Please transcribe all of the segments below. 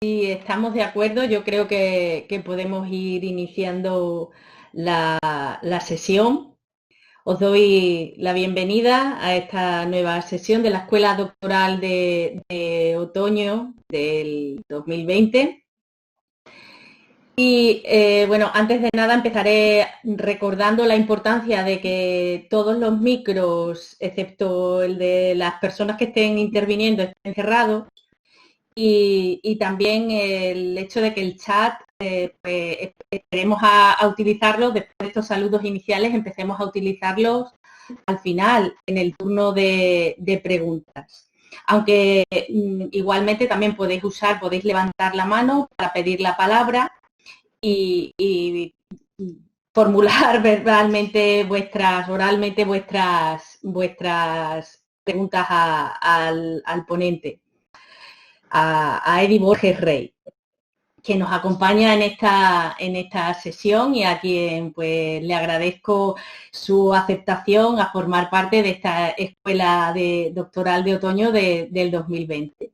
Si estamos de acuerdo, yo creo que podemos ir iniciando la sesión. Os doy la bienvenida a esta nueva sesión de la Escuela Doctoral de Otoño del 2020. Y bueno, antes de nada empezaré recordando la importancia de que todos los micros, excepto el de las personas que estén interviniendo, estén cerrados. Y también el hecho de que el chat, pues, esperemos a utilizarlo después de estos saludos iniciales, empecemos a utilizarlos al final, en el turno de preguntas. Aunque igualmente también podéis levantar la mano para pedir la palabra y formular oralmente vuestras preguntas al ponente, a Eddie Borges Rey, que nos acompaña en esta sesión y a quien pues le agradezco su aceptación a formar parte de esta escuela doctoral de otoño del 2020.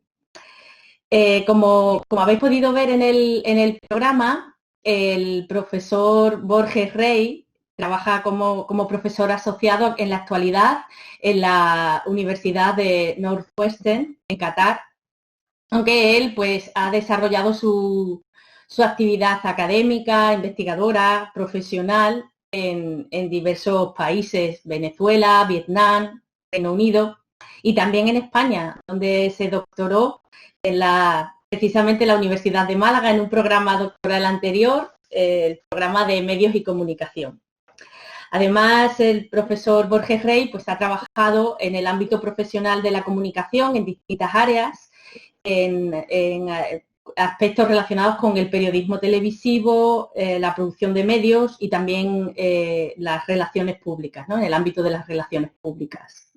Como habéis podido ver en el programa, el profesor Borges Rey trabaja como profesor asociado en la actualidad en la Universidad de Northwestern, en Qatar, aunque él pues ha desarrollado su actividad académica, investigadora, profesional en diversos países: Venezuela, Vietnam, Reino Unido y también en España, donde se doctoró precisamente en la Universidad de Málaga en un programa doctoral anterior, el programa de Medios y Comunicación. Además, el profesor Borges Rey pues ha trabajado en el ámbito profesional de la comunicación en distintas áreas, en aspectos relacionados con el periodismo televisivo, la producción de medios y también las relaciones públicas, ¿no? En el ámbito de las relaciones públicas.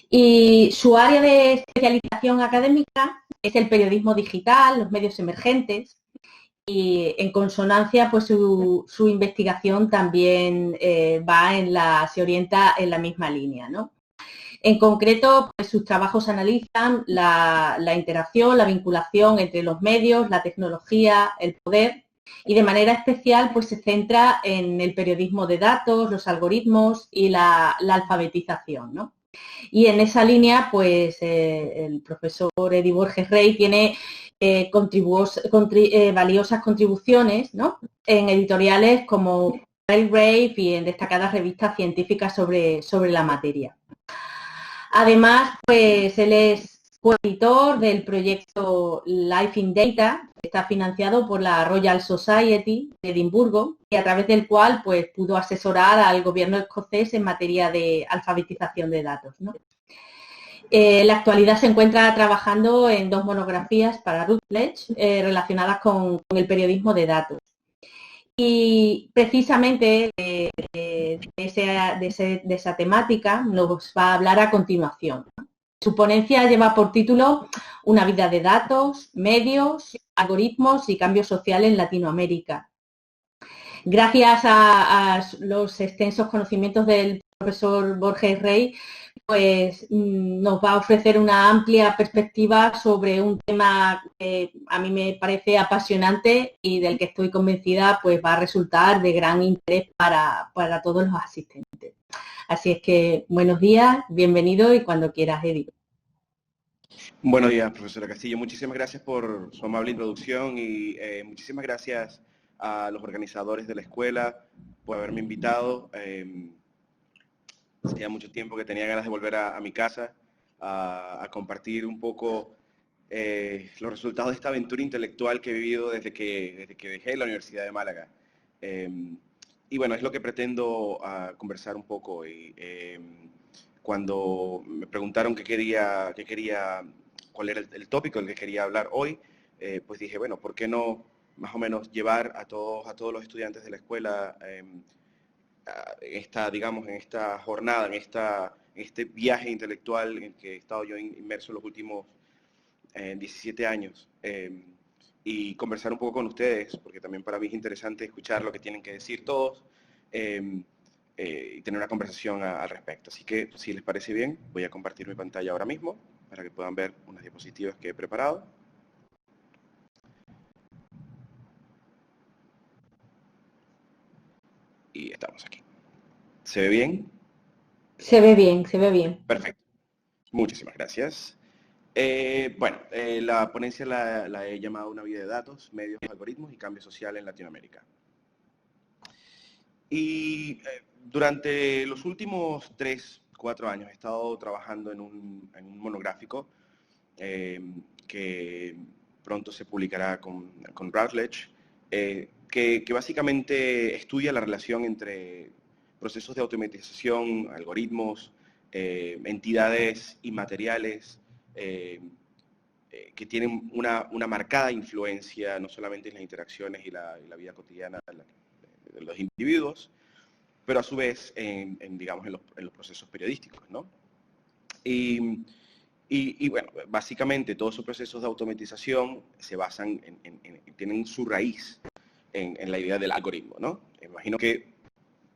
Y su área de especialización académica es el periodismo digital, los medios emergentes, y en consonancia pues su investigación también se orienta en la misma línea, ¿no? En concreto, pues, sus trabajos analizan la interacción, la vinculación entre los medios, la tecnología, el poder, y de manera especial pues se centra en el periodismo de datos, los algoritmos y la alfabetización, ¿no? Y en esa línea, pues el profesor Eddie Borges Rey tiene valiosas contribuciones, ¿no?, en editoriales como Rave y en destacadas revistas científicas sobre la materia. Además, pues él es coeditor del proyecto Life in Data, que está financiado por la Royal Society de Edimburgo y a través del cual pues pudo asesorar al gobierno escocés en materia de alfabetización de datos, ¿no? En la actualidad se encuentra trabajando en 2 monografías para Routledge relacionadas con el periodismo de datos. Y precisamente de esa temática nos va a hablar a continuación. Su ponencia lleva por título Una vida de datos, medios, algoritmos y cambio social en Latinoamérica. Gracias a los extensos conocimientos del profesor Borges Rey, pues nos va a ofrecer una amplia perspectiva sobre un tema que a mí me parece apasionante y del que estoy convencida pues va a resultar de gran interés para todos los asistentes. Así es que buenos días, bienvenido y cuando quieras, Eddie. Buenos días, profesora Castillo. Muchísimas gracias por su amable introducción y muchísimas gracias a los organizadores de la escuela por haberme invitado. Hacía mucho tiempo que tenía ganas de volver a mi casa a compartir un poco los resultados de esta aventura intelectual que he vivido desde que dejé la Universidad de Málaga. Y bueno, es lo que pretendo conversar un poco hoy. Cuando me preguntaron cuál era el tópico del que quería hablar hoy, pues dije, bueno, ¿por qué no más o menos llevar a todos los estudiantes de la escuela digamos, en esta jornada, en este viaje intelectual en el que he estado yo inmerso los últimos 17 años, y conversar un poco con ustedes, porque también para mí es interesante escuchar lo que tienen que decir todos y tener una conversación al respecto. Así que, si les parece bien, voy a compartir mi pantalla ahora mismo para que puedan ver unas diapositivas que he preparado. Y estamos aquí. ¿Se ve bien? Se ve bien, se ve bien. Perfecto. Muchísimas gracias. La ponencia la he llamado Una vida de datos, medios, algoritmos y cambio social en Latinoamérica. Y durante los últimos 3, 4 años he estado trabajando en un monográfico que pronto se publicará con Routledge, que básicamente estudia la relación entre procesos de automatización, algoritmos, entidades inmateriales, que tienen una marcada influencia no solamente en las interacciones y la vida cotidiana de los individuos, pero a su vez digamos, en los procesos periodísticos, ¿no? Y bueno, básicamente todos esos procesos de automatización se basan tienen su raíz en la idea del algoritmo, ¿no? Imagino que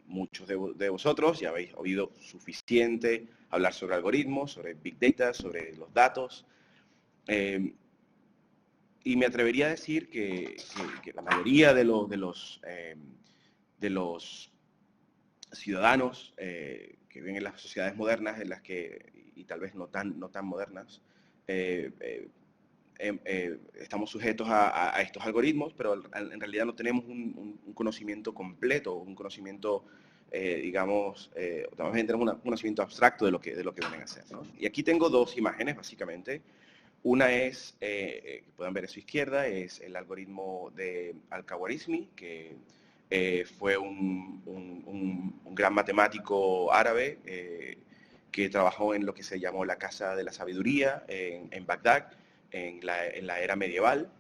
muchos de vosotros ya habéis oído suficiente hablar sobre algoritmos, sobre Big Data, sobre los datos. Y me atrevería a decir que la mayoría de los ciudadanos que viven en las sociedades modernas, en las que, y tal vez no tan modernas, estamos sujetos a estos algoritmos, pero en realidad no tenemos un conocimiento completo, un conocimiento, digamos, también tenemos un conocimiento abstracto de lo que vienen a hacer, ¿no? Y aquí tengo 2 imágenes, básicamente. Una es, que pueden ver a su izquierda, es el algoritmo de Al-Khwarizmi, que fue un gran matemático árabe que trabajó en lo que se llamó la Casa de la Sabiduría en Bagdad, en la era medieval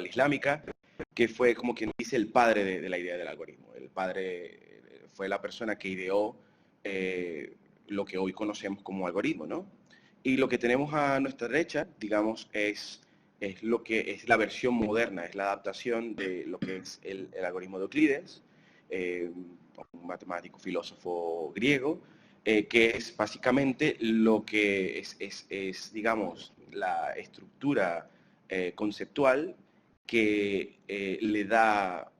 islámica, que fue como quien dice el padre de la idea del algoritmo. El padre fue la persona que ideó lo que hoy conocemos como algoritmo, ¿no? Y lo que tenemos a nuestra derecha, digamos, es lo que es la versión moderna, es la adaptación de lo que es el algoritmo de Euclides, un matemático filósofo griego, que es básicamente lo que es digamos, la estructura conceptual que le da,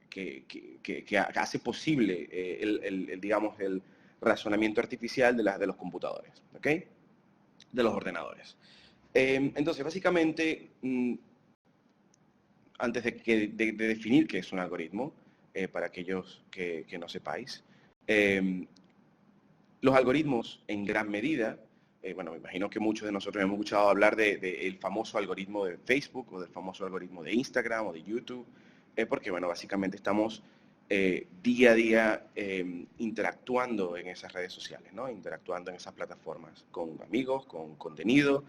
que hace posible digamos, el razonamiento artificial de los computadores, ¿ok? De los ordenadores. Entonces, básicamente, antes de definir qué es un algoritmo, para aquellos que no sepáis, los algoritmos en gran medida, bueno, me imagino que muchos de nosotros hemos escuchado hablar del famoso algoritmo de Facebook o del famoso algoritmo de Instagram o de YouTube, porque, bueno, básicamente estamos día a día interactuando en esas redes sociales, ¿no? Interactuando en esas plataformas con amigos, con contenido,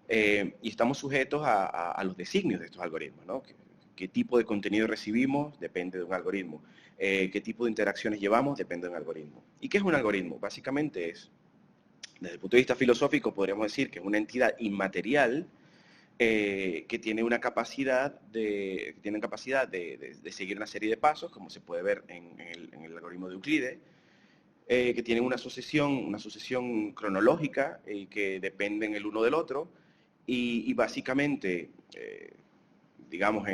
y estamos sujetos a los designios de estos algoritmos, ¿no? ¿Qué tipo de contenido recibimos? Depende de un algoritmo. ¿Qué tipo de interacciones llevamos? Depende de un algoritmo. ¿Y qué es un algoritmo? Básicamente es, desde el punto de vista filosófico, podríamos decir que es una entidad inmaterial que tiene una capacidad de seguir una serie de pasos, como se puede ver en el algoritmo de Euclides, que tienen una sucesión cronológica que dependen el uno del otro, y básicamente, digamos,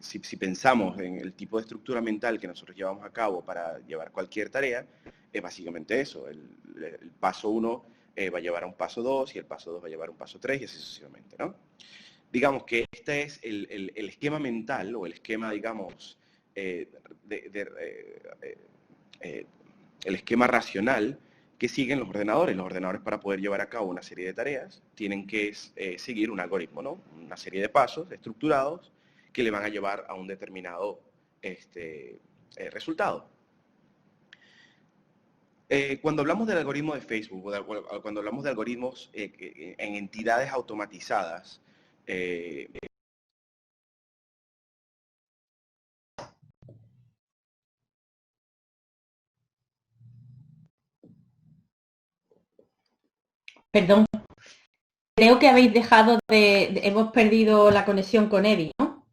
si pensamos en el tipo de estructura mental que nosotros llevamos a cabo para llevar cualquier tarea, es básicamente eso. El paso 1 va a llevar a un paso 2, y el paso 2 va a llevar a un paso 3, y así sucesivamente, ¿no? Digamos que este es el esquema mental, o el esquema, digamos, el esquema racional que siguen los ordenadores. Los ordenadores, para poder llevar a cabo una serie de tareas, tienen que seguir un algoritmo, ¿no? Una serie de pasos estructurados que le van a llevar a un determinado resultado. Cuando hablamos del algoritmo de Facebook, cuando hablamos de algoritmos en entidades automatizadas, Perdón, creo que habéis dejado hemos perdido la conexión con Eddie, ¿no?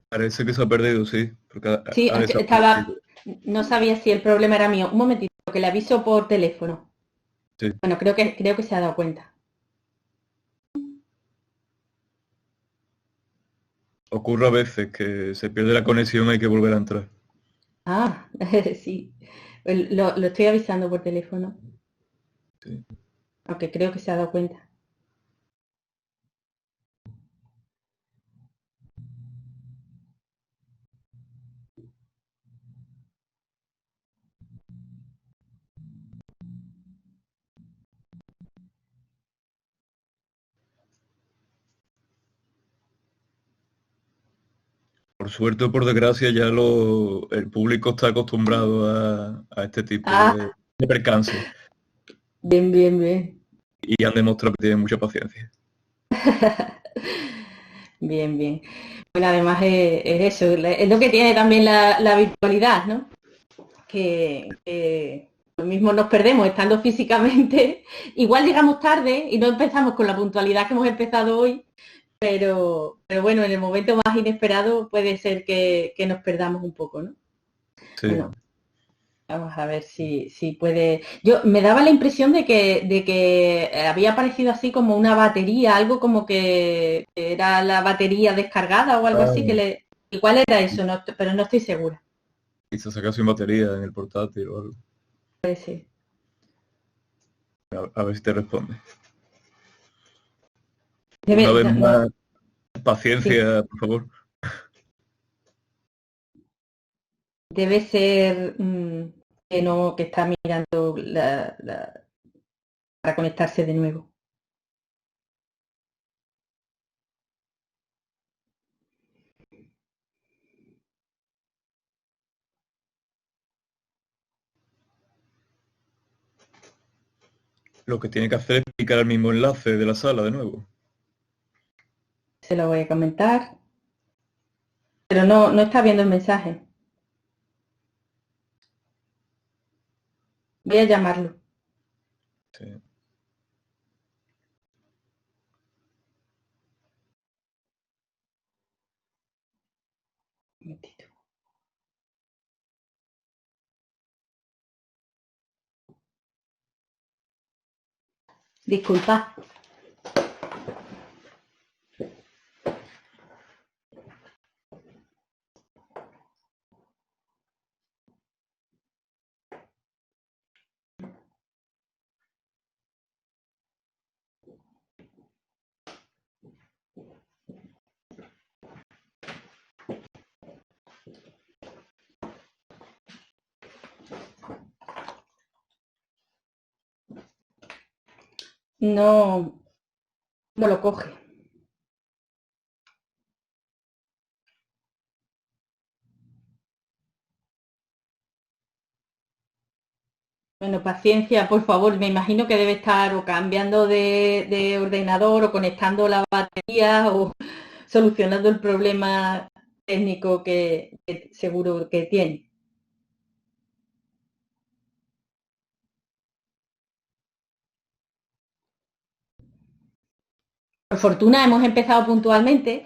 Parece que se ha perdido, sí. Porque Sí, ha estaba, desaparecido. no sabía si el problema era mío. Un momentito, que le aviso por teléfono. Sí. Bueno, creo que se ha dado cuenta. ocurre a veces que se pierde la conexión y hay que volver a entrar. Ah, sí. Lo estoy avisando por teléfono, Sí. aunque creo que se ha dado cuenta. Por suerte o por desgracia ya el público está acostumbrado a este tipo Ah, de percances bien, bien, bien. y han demostrado que tienen mucha paciencia. Bien, bien. Bueno, además es eso, es lo que tiene también la virtualidad, ¿no? Que lo mismo nos perdemos estando físicamente. Igual llegamos tarde y no empezamos con la puntualidad que hemos empezado hoy, pero bueno, en el momento más inesperado puede ser que nos perdamos un poco, ¿no? Sí. Bueno, vamos a ver si puede. Yo me daba la impresión de que había aparecido así como una batería, algo como que era la batería descargada o algo así, Ah, igual era eso, no, pero no estoy segura. quizás saca sin batería en el portátil o algo. Puede ser. A ver si te responde. Una Debe, vez no, más, sí, paciencia, por favor. debe ser que no, que está mirando para conectarse de nuevo. Lo que tiene que hacer es picar el mismo enlace de la sala de nuevo. Se lo voy a comentar, pero no está viendo el mensaje. Voy a llamarlo. Sí. Un momentito. Disculpa. No, no lo coge. Bueno, paciencia, por favor. Me imagino que debe estar o cambiando de ordenador o conectando la batería o solucionando el problema técnico que seguro que tiene. Por fortuna hemos empezado puntualmente.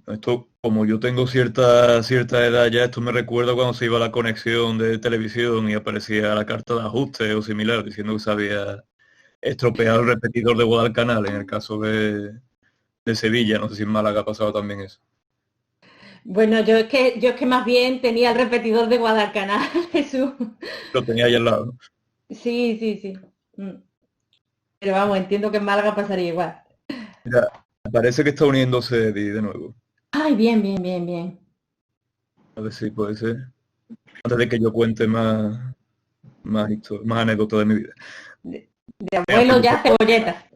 Esto, como yo tengo cierta edad ya, esto me recuerda cuando se iba a la conexión de televisión y aparecía la carta de ajuste o similar, diciendo que se había estropeado el repetidor de Guadalcanal, en el caso de Sevilla. No sé si en Málaga ha pasado también eso. Bueno, yo es que más bien tenía el repetidor de Guadalcanal, Jesús. Lo tenía ahí al lado. Sí, sí, sí. Mm. Pero vamos, entiendo que en Málaga pasaría igual. Mira, parece que está uniéndose Eddie de nuevo. Ay, bien, bien, bien, bien. A ver si puede ser. Antes de que yo cuente más anécdotas de mi vida. De Venga, abuelo ya cebolleta.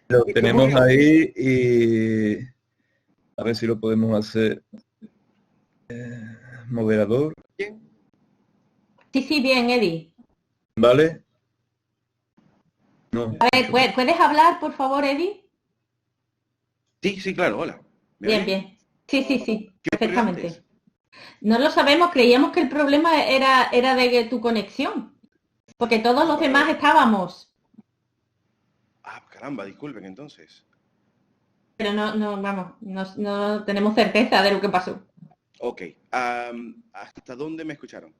lo Qué tenemos curioso. ahí y a ver si lo podemos hacer moderador, Bien. Sí, sí, bien, Eddie. ¿vale? No, A ver, mucho más. ¿puedes hablar, por favor, Eddie? Sí, sí, claro, hola. ¿Me Bien, oyen? bien. Sí, sí, sí, ¿Qué ocurrió antes? perfectamente. No lo sabemos, creíamos que el problema era de tu conexión, porque todos los demás Oh, estábamos, caramba, disculpen entonces. pero no, vamos, no tenemos certeza de lo que pasó. Ok, ¿hasta dónde me escucharon?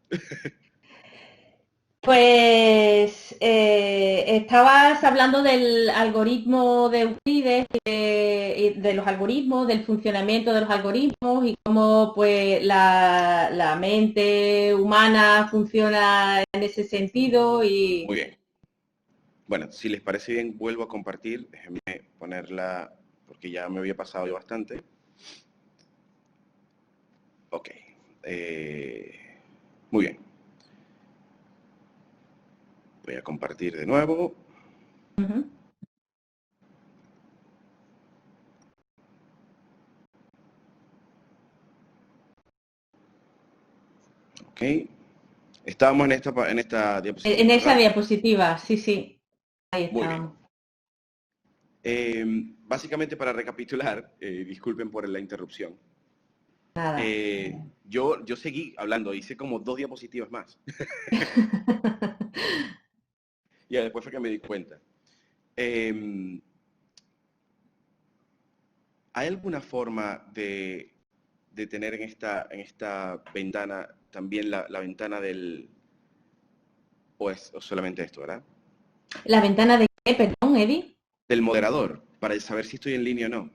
Pues estabas hablando del algoritmo de Euclides, y de los algoritmos, del funcionamiento de los algoritmos y cómo pues la mente humana funciona en ese sentido Muy y bien. Bueno, si les parece bien, vuelvo a compartir. Déjenme ponerla, porque ya me había pasado yo bastante. Ok. Muy bien. Voy a compartir de nuevo. Ujú. Ok. Estábamos en esta En diapositiva, esa ¿verdad? diapositiva, sí, sí, ahí Muy bien. estábamos. Básicamente para recapitular, disculpen por la interrupción. Nada. Yo seguí hablando, hice como 2 diapositivas más. Y después fue que me di cuenta. Eh, ¿Hay alguna forma de tener en esta ventana también la ventana o solamente esto, ¿verdad? ¿La ventana de qué, perdón, Eddie? Del moderador, para saber si estoy en línea o no.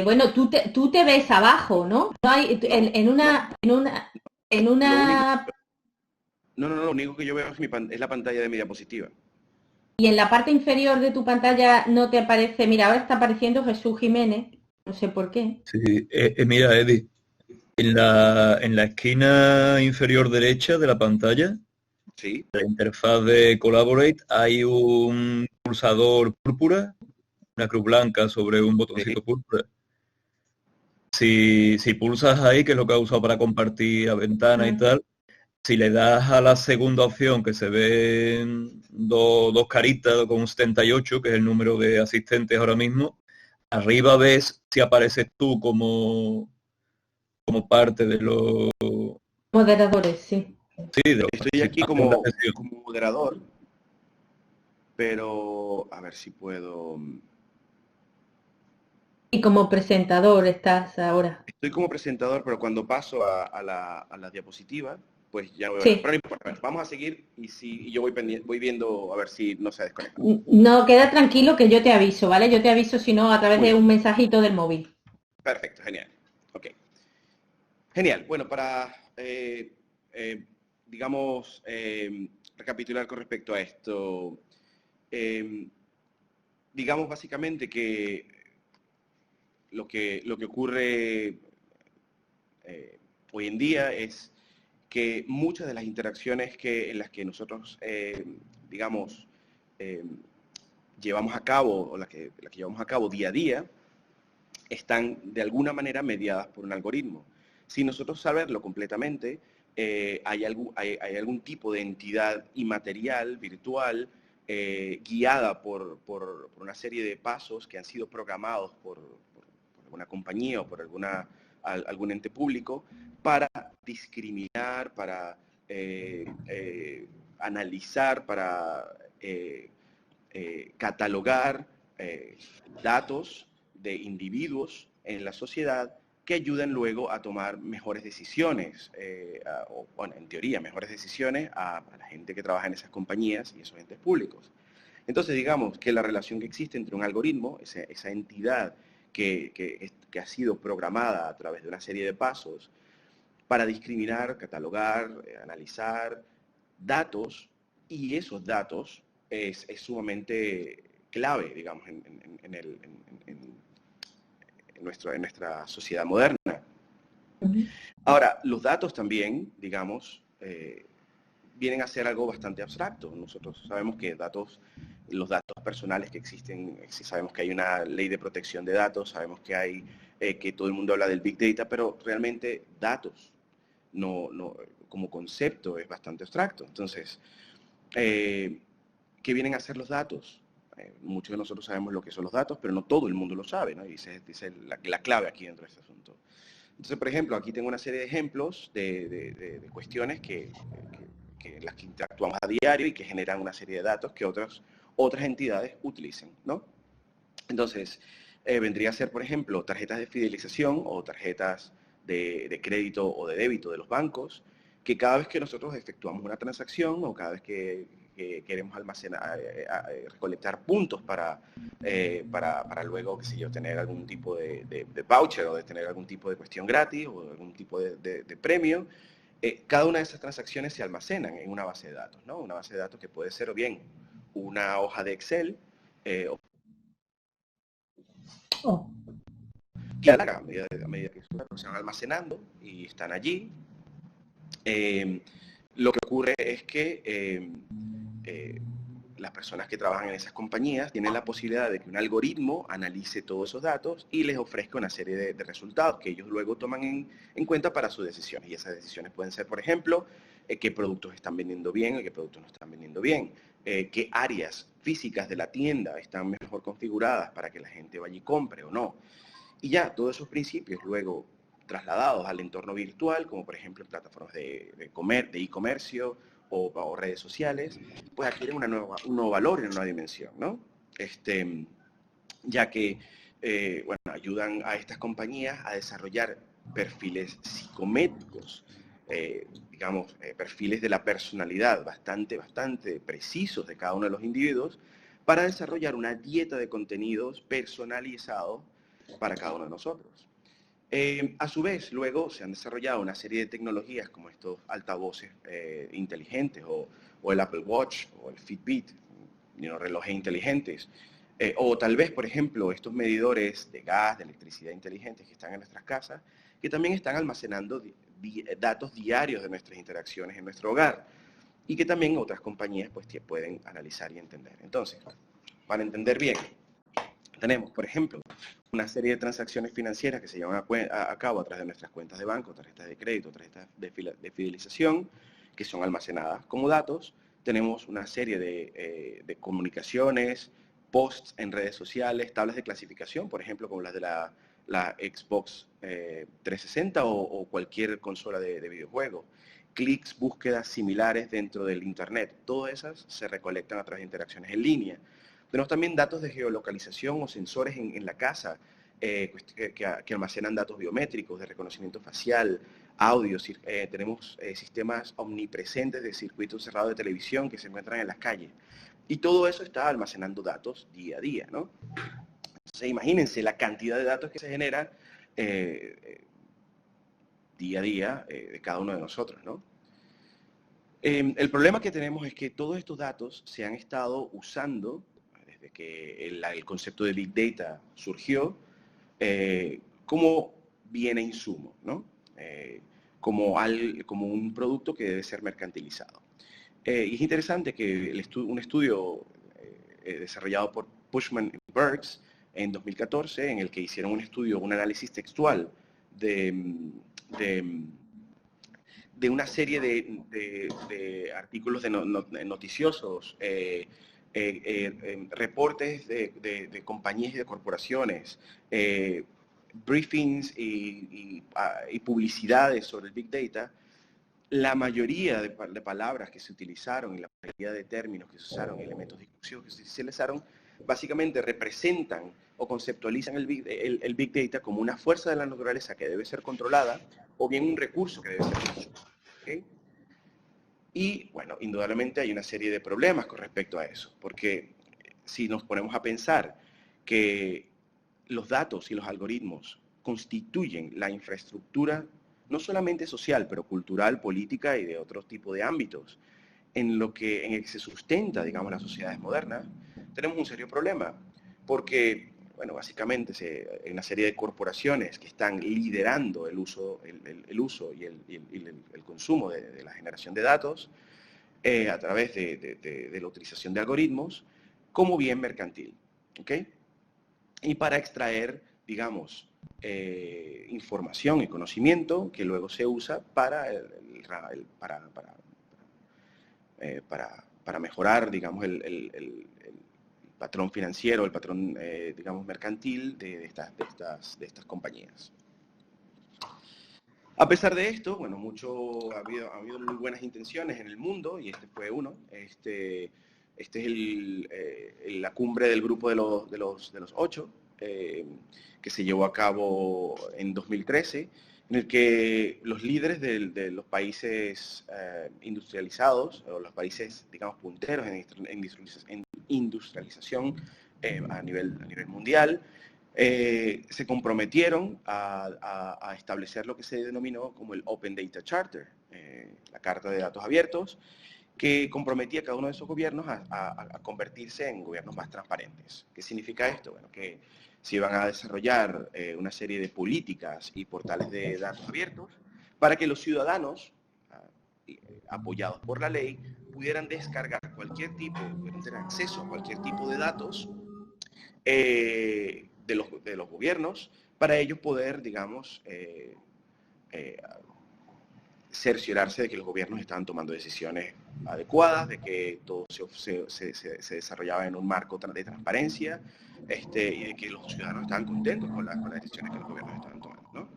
Bueno, tú te ves abajo, ¿no? No hay, No, en no, una, en una, en lo único, una, no, lo único que yo veo es la pantalla de mi diapositiva. y en la parte inferior de tu pantalla no te aparece, mira, ahora está apareciendo Jesús Jiménez, no sé por qué. Sí, mira, Eddie, en la esquina inferior derecha de la pantalla, ¿Sí? la interfaz de Collaborate, hay un pulsador púrpura, una cruz blanca sobre un Sí. botoncito púrpura. Si pulsas ahí, que es lo que ha usado para compartir a ventana y Mm. tal, si le das a la segunda opción, que se ven dos caritas con un 78, que es el número de asistentes ahora mismo, arriba ves si apareces tú como parte de los, Moderadores, sí. sí, de los Estoy aquí participantes en la como, sesión. como moderador, pero a ver si puedo. Y como presentador estás ahora. Estoy como presentador, pero cuando paso a la diapositiva, pues ya no veo nada. Pero Sí. no importa, a ver, vamos a seguir y yo voy viendo a ver si no se ha desconectado. No, queda tranquilo que yo te aviso, ¿vale? Yo te aviso si no a través Muy de bien, un mensajito del móvil. perfecto, genial. Ok, genial. Bueno, para, digamos, recapitular con respecto a esto, eh, digamos básicamente que lo que ocurre hoy en día es que muchas de las interacciones en las que nosotros, digamos, eh, llevamos a cabo, o las que llevamos a cabo día a día, están de alguna manera mediadas por un algoritmo. Sin nosotros saberlo completamente, hay algún tipo de entidad inmaterial, virtual, guiada por una serie de pasos que han sido programados por alguna compañía o por algún ente público para discriminar, para analizar, para catalogar datos de individuos en la sociedad que ayudan luego a tomar mejores decisiones, o bueno, en teoría, mejores decisiones a la gente que trabaja en esas compañías y esos entes públicos. Entonces, digamos que la relación que existe entre un algoritmo, esa entidad que ha sido programada a través de una serie de pasos para discriminar, catalogar, analizar datos, y esos datos es sumamente clave, digamos, en nuestra sociedad moderna. Ahora, los datos también, digamos, vienen a ser algo bastante abstracto. Nosotros sabemos que los datos personales que existen, sabemos que hay una ley de protección de datos, sabemos que hay, que todo el mundo habla del Big Data, pero realmente datos, como concepto, es bastante abstracto. Entonces, ¿qué vienen a ser los datos? Muchos de nosotros sabemos lo que son los datos, pero no todo el mundo lo sabe, ¿no? Y esa es la clave aquí dentro de este asunto. Entonces, por ejemplo, aquí tengo una serie de ejemplos de cuestiones en las que interactuamos a diario y que generan una serie de datos que otras entidades utilizan, ¿no? Entonces, vendría a ser, por ejemplo, tarjetas de fidelización o tarjetas de crédito o de débito de los bancos, que cada vez que nosotros efectuamos una transacción o cada vez que queremos almacenar, recolectar puntos para luego, qué sé yo, tener algún tipo de voucher o de tener algún tipo de cuestión gratis o algún tipo de premio, cada una de esas transacciones se almacenan en una base de datos, ¿no? Una base de datos que puede ser o bien una hoja de Excel, que a medida que sus datos se van almacenando y están allí, lo que ocurre es que las personas que trabajan en esas compañías tienen la posibilidad de que un algoritmo analice todos esos datos y les ofrezca una serie de resultados que ellos luego toman en cuenta para sus decisiones. Y esas decisiones pueden ser, por ejemplo, qué productos están vendiendo bien y qué productos no están vendiendo bien, qué áreas físicas de la tienda están mejor configuradas para que la gente vaya y compre o no. Y ya, todos esos principios luego trasladados al entorno virtual, como por ejemplo en plataformas de e-comercio o redes sociales, pues adquieren un nuevo valor en una dimensión, ¿no? Ya que, bueno, ayudan a estas compañías a desarrollar perfiles psicométricos, digamos, perfiles de la personalidad bastante precisos de cada uno de los individuos, para desarrollar una dieta de contenidos personalizados para cada uno de nosotros. A su vez, luego se han desarrollado una serie de tecnologías como estos altavoces inteligentes o el Apple Watch o el Fitbit, relojes inteligentes, o tal vez, por ejemplo, estos medidores de gas, de electricidad inteligentes que están en nuestras casas, que también están almacenando datos diarios de nuestras interacciones en nuestro hogar y que también otras compañías pues pueden analizar y entender. Entonces, para entender bien, tenemos, por ejemplo, una serie de transacciones financieras que se llevan a cabo a través de nuestras cuentas de banco, tarjetas de crédito, tarjetas de fidelización, que son almacenadas como datos. Tenemos una serie de comunicaciones, posts en redes sociales, tablas de clasificación, por ejemplo, como las de la Xbox 360 o cualquier consola de videojuegos. Clics, búsquedas similares dentro del Internet. Todas esas se recolectan a través de interacciones en línea. Tenemos también datos de geolocalización o sensores en la casa que almacenan datos biométricos, de reconocimiento facial, audio. Tenemos sistemas omnipresentes de circuitos cerrados de televisión que se encuentran en las calles. Y todo eso está almacenando datos día a día, ¿no? Entonces, imagínense la cantidad de datos que se genera día a día de cada uno de nosotros, ¿no? El problema que tenemos es que todos estos datos se han estado usando desde que el concepto de Big Data surgió como bien a insumo, ¿no? Como un producto que debe ser mercantilizado. Y es interesante que un estudio desarrollado por Pushman y Burks en 2014, en el que hicieron un análisis textual de una serie de artículos noticiosos, reportes de compañías y de corporaciones, briefings y publicidades sobre el Big Data. La mayoría de palabras que se utilizaron y la mayoría de términos que se usaron, elementos discursivos que se utilizaron, básicamente representan o conceptualizan el Big Data como una fuerza de la naturaleza que debe ser controlada o bien un recurso que debe ser consumido. ¿Okay? Y, bueno, indudablemente hay una serie de problemas con respecto a eso, porque si nos ponemos a pensar que los datos y los algoritmos constituyen la infraestructura no solamente social, pero cultural, política y de otro tipo de ámbitos, en el que se sustenta, digamos, las sociedades modernas, tenemos un serio problema, porque, bueno, básicamente hay una serie de corporaciones que están liderando el uso y el consumo de la generación de datos a través de la utilización de algoritmos como bien mercantil, ¿ok? Y para extraer, digamos, información y conocimiento que luego se usa para mejorar, digamos, el patrón financiero, el patrón, digamos, mercantil de estas compañías. A pesar de esto, bueno, ha habido muy buenas intenciones en el mundo, y este fue uno. Este es la cumbre del grupo de los 8, que se llevó a cabo en 2013, en el que los líderes de los países industrializados, o los países, digamos, punteros en industrialización a nivel mundial, se comprometieron a establecer lo que se denominó como el Open Data Charter, la Carta de Datos Abiertos, que comprometía a cada uno de esos gobiernos a convertirse en gobiernos más transparentes. ¿Qué significa esto? Bueno, que se iban a desarrollar una serie de políticas y portales de datos abiertos para que los ciudadanos, apoyados por la ley, pudieran descargar pudieran tener acceso a cualquier tipo de datos de los gobiernos, para ellos poder, digamos, cerciorarse de que los gobiernos estaban tomando decisiones adecuadas, de que todo se desarrollaba en un marco de transparencia, y de que los ciudadanos estaban contentos con las decisiones que los gobiernos estaban tomando, ¿no?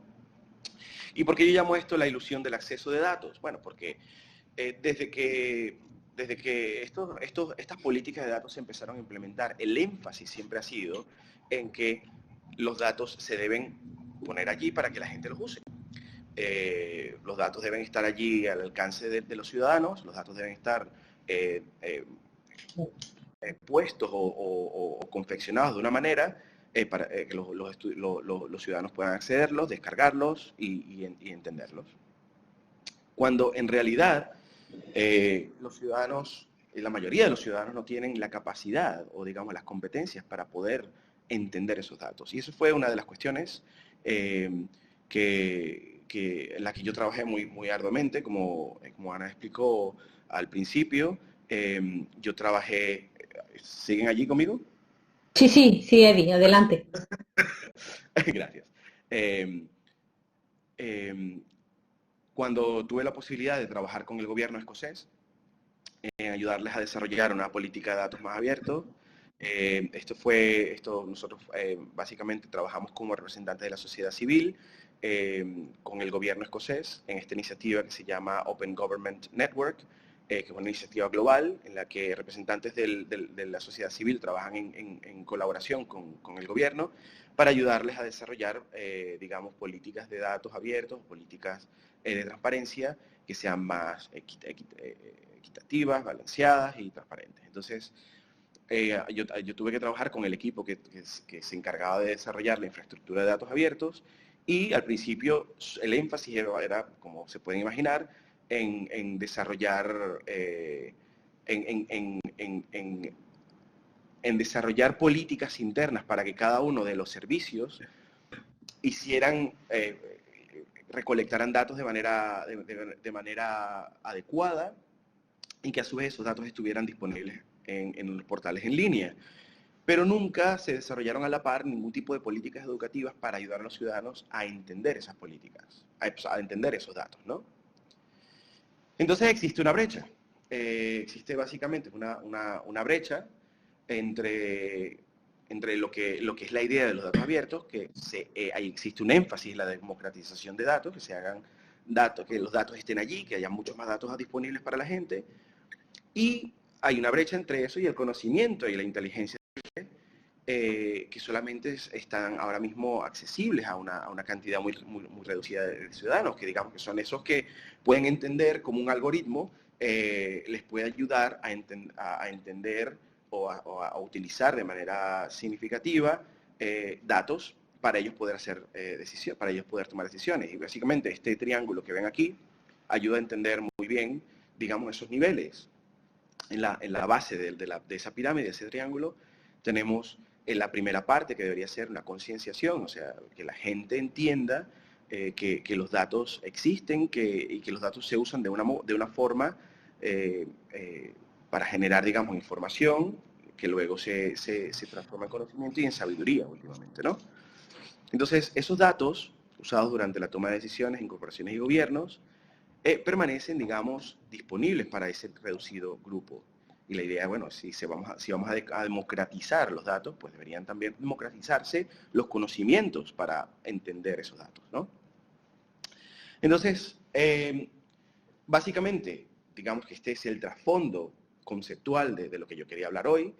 ¿Y por qué yo llamo esto la ilusión del acceso de datos? Bueno, porque desde que estas políticas de datos se empezaron a implementar, el énfasis siempre ha sido en que los datos se deben poner allí para que la gente los use. Los datos deben estar allí al alcance de los ciudadanos, los datos deben estar puestos o confeccionados de una manera para que los ciudadanos puedan accederlos, descargarlos y entenderlos. Cuando en realidad los ciudadanos, la mayoría de los ciudadanos no tienen la capacidad o, digamos, las competencias para poder entender esos datos. Y eso fue una de las cuestiones en la que yo trabajé muy arduamente, como Ana explicó al principio. Yo trabajé... ¿Siguen allí conmigo? Sí, Eddie, adelante. Gracias. Cuando tuve la posibilidad de trabajar con el gobierno escocés, en ayudarles a desarrollar una política de datos más abiertos, nosotros básicamente trabajamos como representantes de la sociedad civil con el gobierno escocés en esta iniciativa que se llama Open Government Network, que es una iniciativa global en la que representantes de la sociedad civil trabajan en colaboración con el gobierno para ayudarles a desarrollar, digamos, políticas de datos abiertos, políticas de transparencia que sean más equitativas, balanceadas y transparentes. Entonces, yo tuve que trabajar con el equipo que se encargaba de desarrollar la infraestructura de datos abiertos, y al principio el énfasis era, como se pueden imaginar, en desarrollar en desarrollar políticas internas para que cada uno de los servicios recolectaran datos de manera adecuada, y que a su vez esos datos estuvieran disponibles en los portales en línea. Pero nunca se desarrollaron a la par ningún tipo de políticas educativas para ayudar a los ciudadanos a entender esas políticas, a entender esos datos, ¿no? Entonces existe una brecha. Existe básicamente una brecha entre lo que es la idea de los datos abiertos, que ahí existe un énfasis en la democratización de datos, que se hagan datos, que los datos estén allí, que haya muchos más datos disponibles para la gente, y hay una brecha entre eso y el conocimiento y la inteligencia que solamente están ahora mismo accesibles a una cantidad muy reducida de ciudadanos, que digamos que son esos que pueden entender cómo un algoritmo les puede ayudar a entender o a utilizar de manera significativa datos para ellos poder hacer decisiones, para ellos poder tomar decisiones. Y básicamente este triángulo que ven aquí ayuda a entender muy bien, digamos, esos niveles. En la base de esa pirámide, de ese triángulo, tenemos en la primera parte, que debería ser una concienciación, o sea, que la gente entienda que los datos existen y que los datos se usan de una forma para generar, digamos, información que luego se transforma en conocimiento y en sabiduría últimamente, ¿no? Entonces, esos datos usados durante la toma de decisiones en corporaciones y gobiernos permanecen, digamos, disponibles para ese reducido grupo. Y la idea, bueno, si vamos a democratizar los datos, pues deberían también democratizarse los conocimientos para entender esos datos, ¿no? Entonces, básicamente, digamos que este es el trasfondo conceptual de lo que yo quería hablar hoy.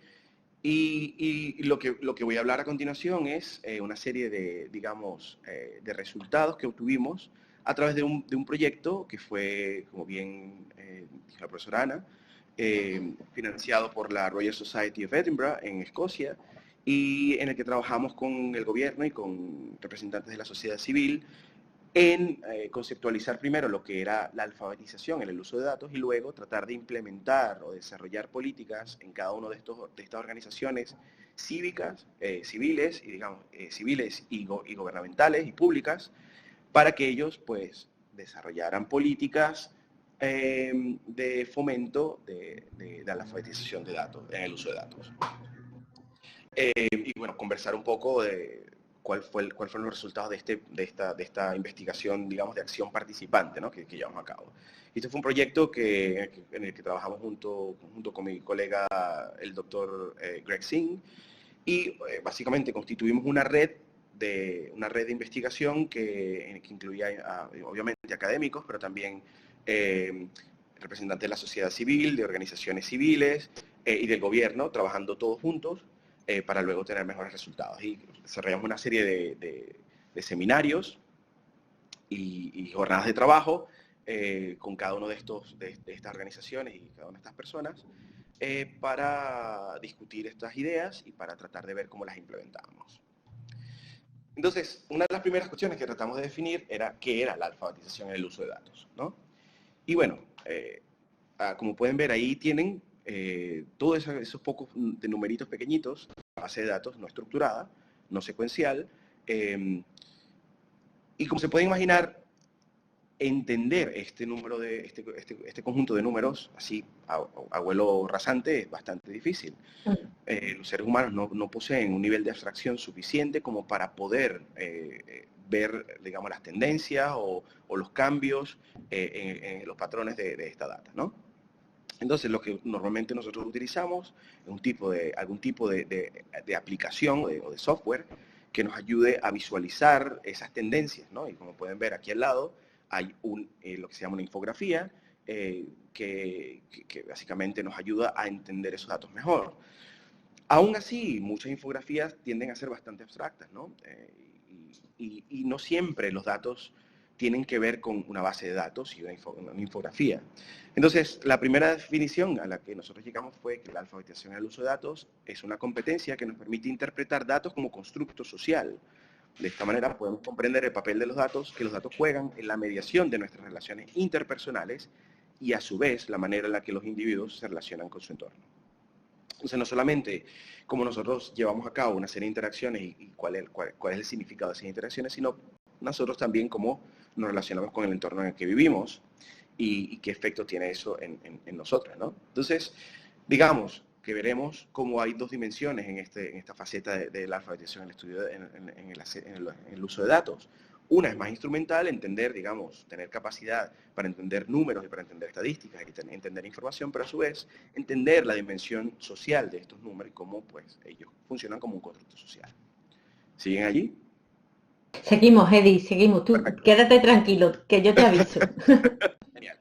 Y lo que voy a hablar a continuación es una serie de, digamos, de resultados que obtuvimos a través de un proyecto que fue, como bien dijo la profesora Ana, financiado por la Royal Society of Edinburgh en Escocia, y en el que trabajamos con el gobierno y con representantes de la sociedad civil en conceptualizar primero lo que era la alfabetización en el uso de datos y luego tratar de implementar o desarrollar políticas en cada una de estas organizaciones cívicas, civiles y gubernamentales y públicas, para que ellos pues desarrollaran políticas de fomento de la alfabetización de datos, en el uso de datos. Y bueno, conversar un poco de cuáles fueron los resultados de esta investigación, digamos, de acción participante, ¿no? que llevamos a cabo. Este fue un proyecto en el que trabajamos junto con mi colega, el doctor Greg Singh, y básicamente constituimos una red de investigación que incluía, obviamente, académicos, pero también representantes de la sociedad civil, de organizaciones civiles y del gobierno, trabajando todos juntos para luego tener mejores resultados. Y desarrollamos una serie de seminarios y jornadas de trabajo con cada uno de estas organizaciones y cada una de estas personas para discutir estas ideas y para tratar de ver cómo las implementábamos. Entonces, una de las primeras cuestiones que tratamos de definir era qué era la alfabetización en el uso de datos, ¿no? Y bueno, como pueden ver ahí tienen todos esos pocos de numeritos pequeñitos, base de datos no estructurada, no secuencial, y como se puede imaginar, entender este conjunto de números así a vuelo rasante es bastante difícil. Los seres humanos no poseen un nivel de abstracción suficiente como para poder ver, digamos, las tendencias o los cambios en los patrones de esta data, ¿no? Entonces, lo que normalmente nosotros utilizamos es algún tipo de aplicación o de software que nos ayude a visualizar esas tendencias, ¿no? Y como pueden ver aquí al lado, hay lo que se llama una infografía que básicamente nos ayuda a entender esos datos mejor. Aún así, muchas infografías tienden a ser bastante abstractas, ¿no? Y no siempre los datos tienen que ver con una base de datos y una infografía. Entonces, la primera definición a la que nosotros llegamos fue que la alfabetización en el uso de datos es una competencia que nos permite interpretar datos como constructo social. De esta manera podemos comprender el papel de los datos, que los datos juegan en la mediación de nuestras relaciones interpersonales y a su vez la manera en la que los individuos se relacionan con su entorno. Entonces, no solamente cómo nosotros llevamos a cabo una serie de interacciones y cuál es el significado de esas interacciones, sino nosotros también cómo nos relacionamos con el entorno en el que vivimos y qué efecto tiene eso en nosotros, ¿no? Entonces, digamos que veremos cómo hay dos dimensiones en esta faceta de la alfabetización en el estudio, en el uso de datos. Una es más instrumental, entender, digamos, tener capacidad para entender números y para entender estadísticas y entender información, pero a su vez entender la dimensión social de estos números y cómo pues, ellos funcionan como un constructo social. ¿Siguen allí? Seguimos, Eddie, seguimos. Tú Perfecto. Quédate tranquilo, que yo te aviso. Genial.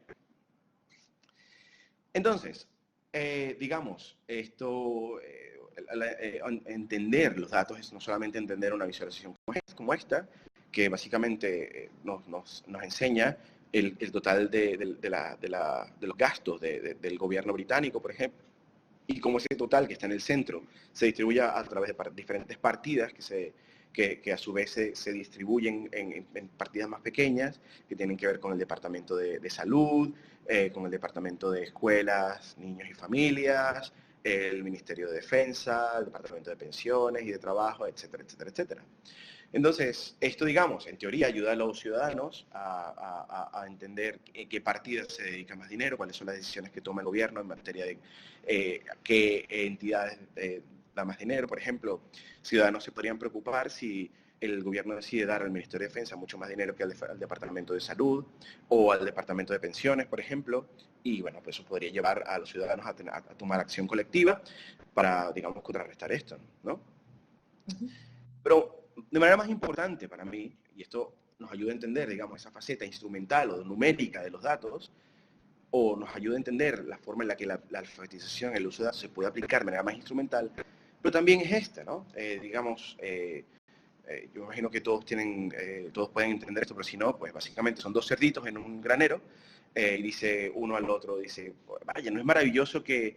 Entonces, digamos, entender los datos es no solamente entender una visualización como esta, que básicamente nos enseña el total de los gastos del gobierno británico, por ejemplo, y cómo ese total que está en el centro se distribuye a través de diferentes partidas que a su vez se distribuyen en partidas más pequeñas, que tienen que ver con el Departamento de Salud, con el Departamento de Escuelas, Niños y Familias, el Ministerio de Defensa, el Departamento de Pensiones y de Trabajo, etcétera, etcétera, etcétera. Entonces, esto, digamos, en teoría ayuda a los ciudadanos a entender en qué partidas se dedica más dinero, cuáles son las decisiones que toma el gobierno en materia de qué entidades da más dinero. Por ejemplo, ciudadanos se podrían preocupar si el gobierno decide dar al Ministerio de Defensa mucho más dinero que al Departamento de Salud o al Departamento de Pensiones, por ejemplo, y bueno, pues eso podría llevar a los ciudadanos a tomar acción colectiva para, digamos, contrarrestar esto, ¿no? Pero de manera más importante para mí, y esto nos ayuda a entender, digamos, esa faceta instrumental o numérica de los datos, o nos ayuda a entender la forma en la que la alfabetización, el uso de datos se puede aplicar de manera más instrumental, pero también es esta, ¿no? Yo me imagino que todos pueden entender esto, pero si no, pues básicamente son dos cerditos en un granero, y dice uno al otro, dice, vaya, ¿no es maravilloso que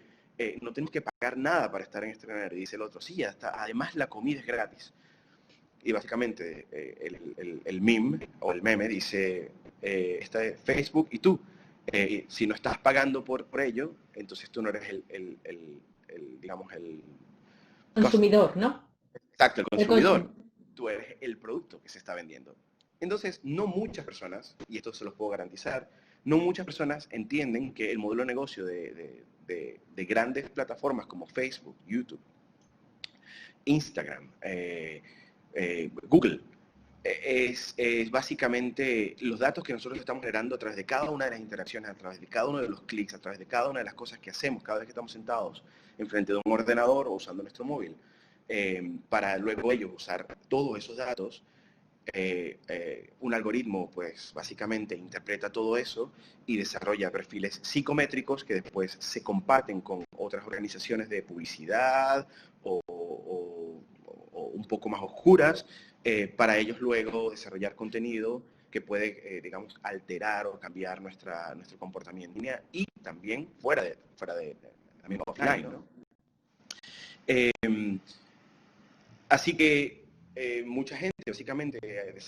no tenemos que pagar nada para estar en este granero? Y dice el otro, sí, además la comida es gratis. Y básicamente el meme o el meme dice, está Facebook y tú. Si no estás pagando por ello, entonces tú no eres digamos, el consumidor, ¿no? Exacto, el consumidor. Tú eres el producto que se está vendiendo. Entonces, no muchas personas, y esto se los puedo garantizar, no muchas personas entienden que el modelo de negocio de grandes plataformas como Facebook, YouTube, Instagram, Google, es básicamente los datos que nosotros estamos generando a través de cada una de las interacciones, a través de cada uno de los clics, a través de cada una de las cosas que hacemos cada vez que estamos sentados enfrente de un ordenador o usando nuestro móvil, para luego ellos usar todos esos datos. Un algoritmo, pues, básicamente interpreta todo eso y desarrolla perfiles psicométricos que después se comparten con otras organizaciones de publicidad o un poco más oscuras, para ellos luego desarrollar contenido que puede, digamos, alterar o cambiar nuestro comportamiento en línea y también fuera de también offline, ¿no? Así que mucha gente básicamente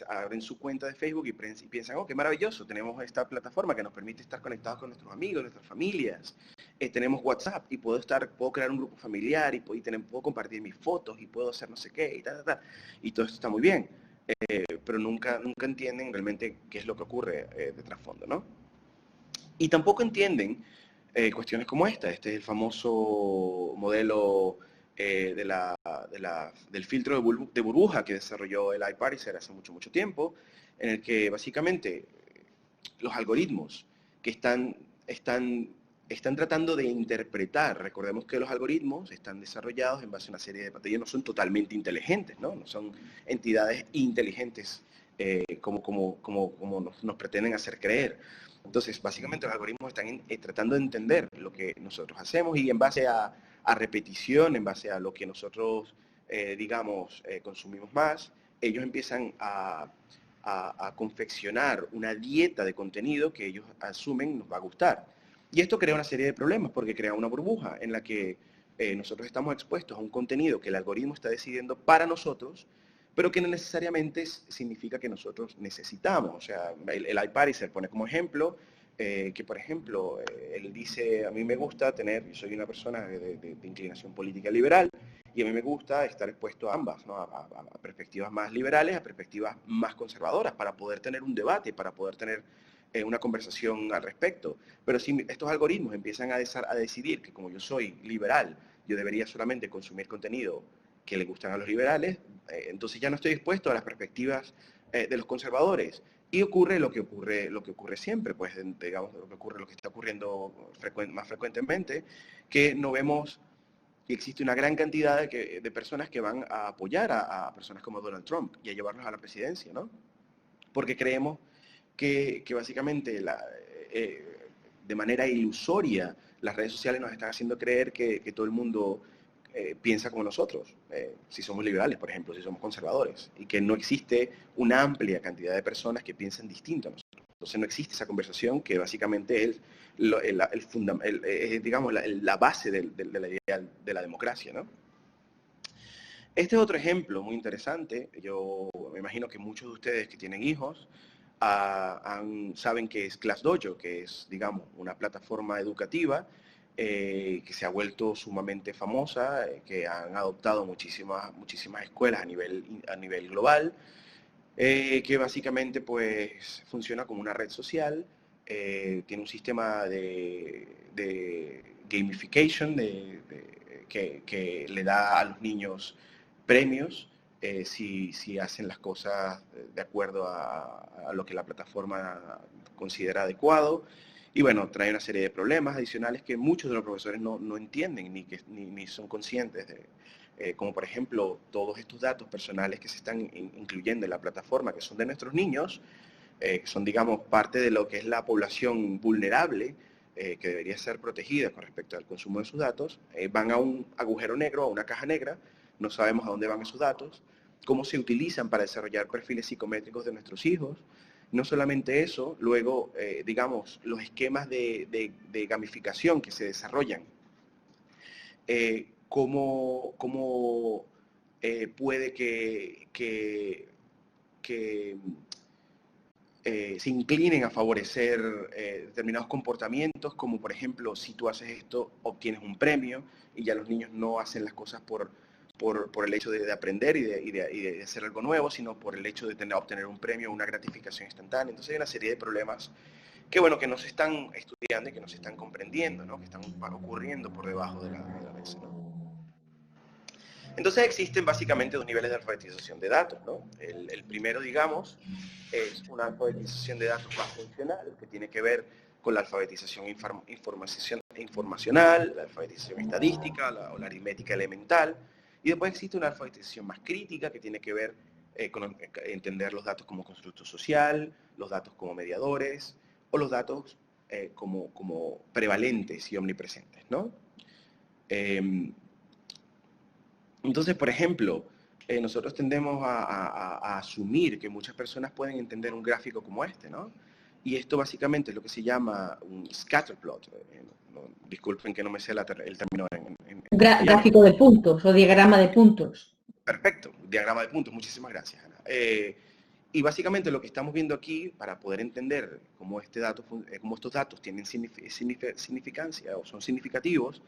abren su cuenta de Facebook y piensan, oh, qué maravilloso, tenemos esta plataforma que nos permite estar conectados con nuestros amigos, nuestras familias. Tenemos WhatsApp y puedo crear un grupo familiar y puedo compartir mis fotos y puedo hacer no sé qué y tal. Y todo esto está muy bien, pero nunca entienden realmente qué es lo que ocurre de trasfondo, ¿no? Y tampoco entienden cuestiones como esta. Este es el famoso modelo del filtro de burbuja que desarrolló el iParser hace mucho tiempo, en el que básicamente los algoritmos que están tratando de interpretar, recordemos que los algoritmos están desarrollados en base a una serie de patrones, no son totalmente inteligentes, no son entidades inteligentes como nos pretenden hacer creer. Entonces, básicamente los algoritmos están tratando de entender lo que nosotros hacemos y en base a repetición, en base a lo que nosotros, consumimos más, ellos empiezan a confeccionar una dieta de contenido que ellos asumen nos va a gustar. Y esto crea una serie de problemas porque crea una burbuja en la que nosotros estamos expuestos a un contenido que el algoritmo está decidiendo para nosotros, pero que no necesariamente significa que nosotros necesitamos. O sea, el iParser pone como ejemplo que, por ejemplo, él dice, a mí me gusta yo soy una persona de inclinación política liberal, y a mí me gusta estar expuesto a ambas, ¿no? a perspectivas más liberales, a perspectivas más conservadoras, para poder tener un debate, para poder tener una conversación al respecto. Pero si estos algoritmos empiezan a decidir que como yo soy liberal, yo debería solamente consumir contenido que le gustan a los liberales, entonces ya no estoy expuesto a las perspectivas de los conservadores. Y ocurre lo que ocurre siempre, pues digamos lo que está ocurriendo más frecuentemente, que no vemos que existe una gran cantidad de personas que van a apoyar a personas como Donald Trump y a llevarlos a la presidencia, ¿no? Porque creemos que básicamente de manera ilusoria las redes sociales nos están haciendo creer que todo el mundo piensa como nosotros, si somos liberales, por ejemplo, si somos conservadores, y que no existe una amplia cantidad de personas que piensan distinto a nosotros. Entonces no existe esa conversación que básicamente es digamos, la base de la idea de la democracia, ¿no? Este es otro ejemplo muy interesante. Yo me imagino que muchos de ustedes que tienen hijos saben que es ClassDojo, que es, digamos, una plataforma educativa que se ha vuelto sumamente famosa, que han adoptado muchísimas escuelas a nivel global, que básicamente pues funciona como una red social, tiene un sistema de gamification que le da a los niños premios si hacen las cosas de acuerdo a lo que la plataforma considera adecuado. Y bueno, trae una serie de problemas adicionales que muchos de los profesores no entienden ni son conscientes de, como por ejemplo todos estos datos personales que se están incluyendo en la plataforma, que son de nuestros niños, que son, digamos, parte de lo que es la población vulnerable, que debería ser protegida con respecto al consumo de sus datos, van a un agujero negro, a una caja negra, no sabemos a dónde van esos datos, cómo se utilizan para desarrollar perfiles psicométricos de nuestros hijos. No solamente eso, luego, digamos, los esquemas de gamificación que se desarrollan, cómo puede que se inclinen a favorecer determinados comportamientos, como por ejemplo, si tú haces esto, obtienes un premio, y ya los niños no hacen las cosas por el hecho de aprender y de hacer algo nuevo, sino por el hecho de obtener un premio, una gratificación instantánea. Entonces hay una serie de problemas que, bueno, que no se están estudiando y que no se están comprendiendo, ¿no? Que están ocurriendo por debajo de la mesa, ¿no? Entonces existen básicamente dos niveles de alfabetización de datos, ¿no? El primero, digamos, es una alfabetización de datos más funcional, que tiene que ver con la alfabetización informacional, la alfabetización estadística o la aritmética elemental. Y después existe una alfabetización más crítica, que tiene que ver con entender los datos como constructo social, los datos como mediadores, o los datos como prevalentes y omnipresentes, ¿no? Entonces, por ejemplo, nosotros tendemos a asumir que muchas personas pueden entender un gráfico como este, ¿no? Y esto básicamente es lo que se llama un scatterplot. Disculpen que no me sé el término en Gráfico de puntos o diagrama de puntos. Perfecto, diagrama de puntos. Muchísimas gracias, Ana. Y básicamente lo que estamos viendo aquí, para poder entender cómo estos datos tienen significancia o son significativos,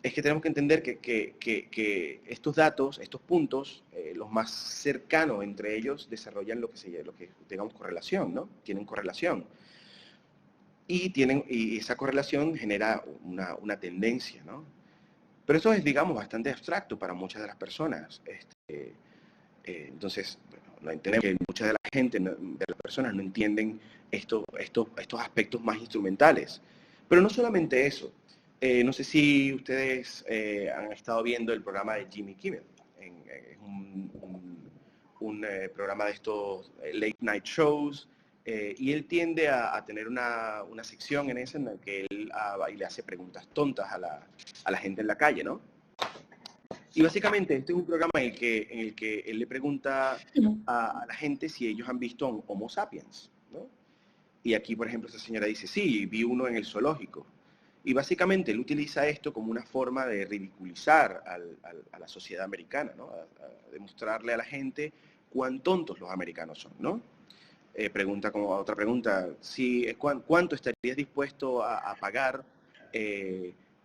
es que tenemos que entender que estos datos, estos puntos, los más cercanos entre ellos, desarrollan lo que digamos correlación, ¿no? Tienen correlación. Y esa correlación genera una tendencia, ¿no? Pero eso es, digamos, bastante abstracto para muchas de las personas. Entonces, bueno, entendemos que mucha de la gente, de las personas, no entienden estos aspectos más instrumentales. Pero no solamente eso. No sé si ustedes han estado viendo el programa de Jimmy Kimmel. Es un programa de estos late night shows, y él tiende a tener una sección en esa en la que él va y le hace preguntas tontas a la gente en la calle, ¿no? Y básicamente este es un programa en el que él le pregunta a la gente si ellos han visto un Homo sapiens, ¿no? Y aquí, por ejemplo, esa señora dice, sí, vi uno en el zoológico. Y básicamente él utiliza esto como una forma de ridiculizar a la sociedad americana, ¿no? A demostrarle a la gente cuán tontos los americanos son, ¿no? Pregunta como otra pregunta, ¿cuánto estarías dispuesto a pagar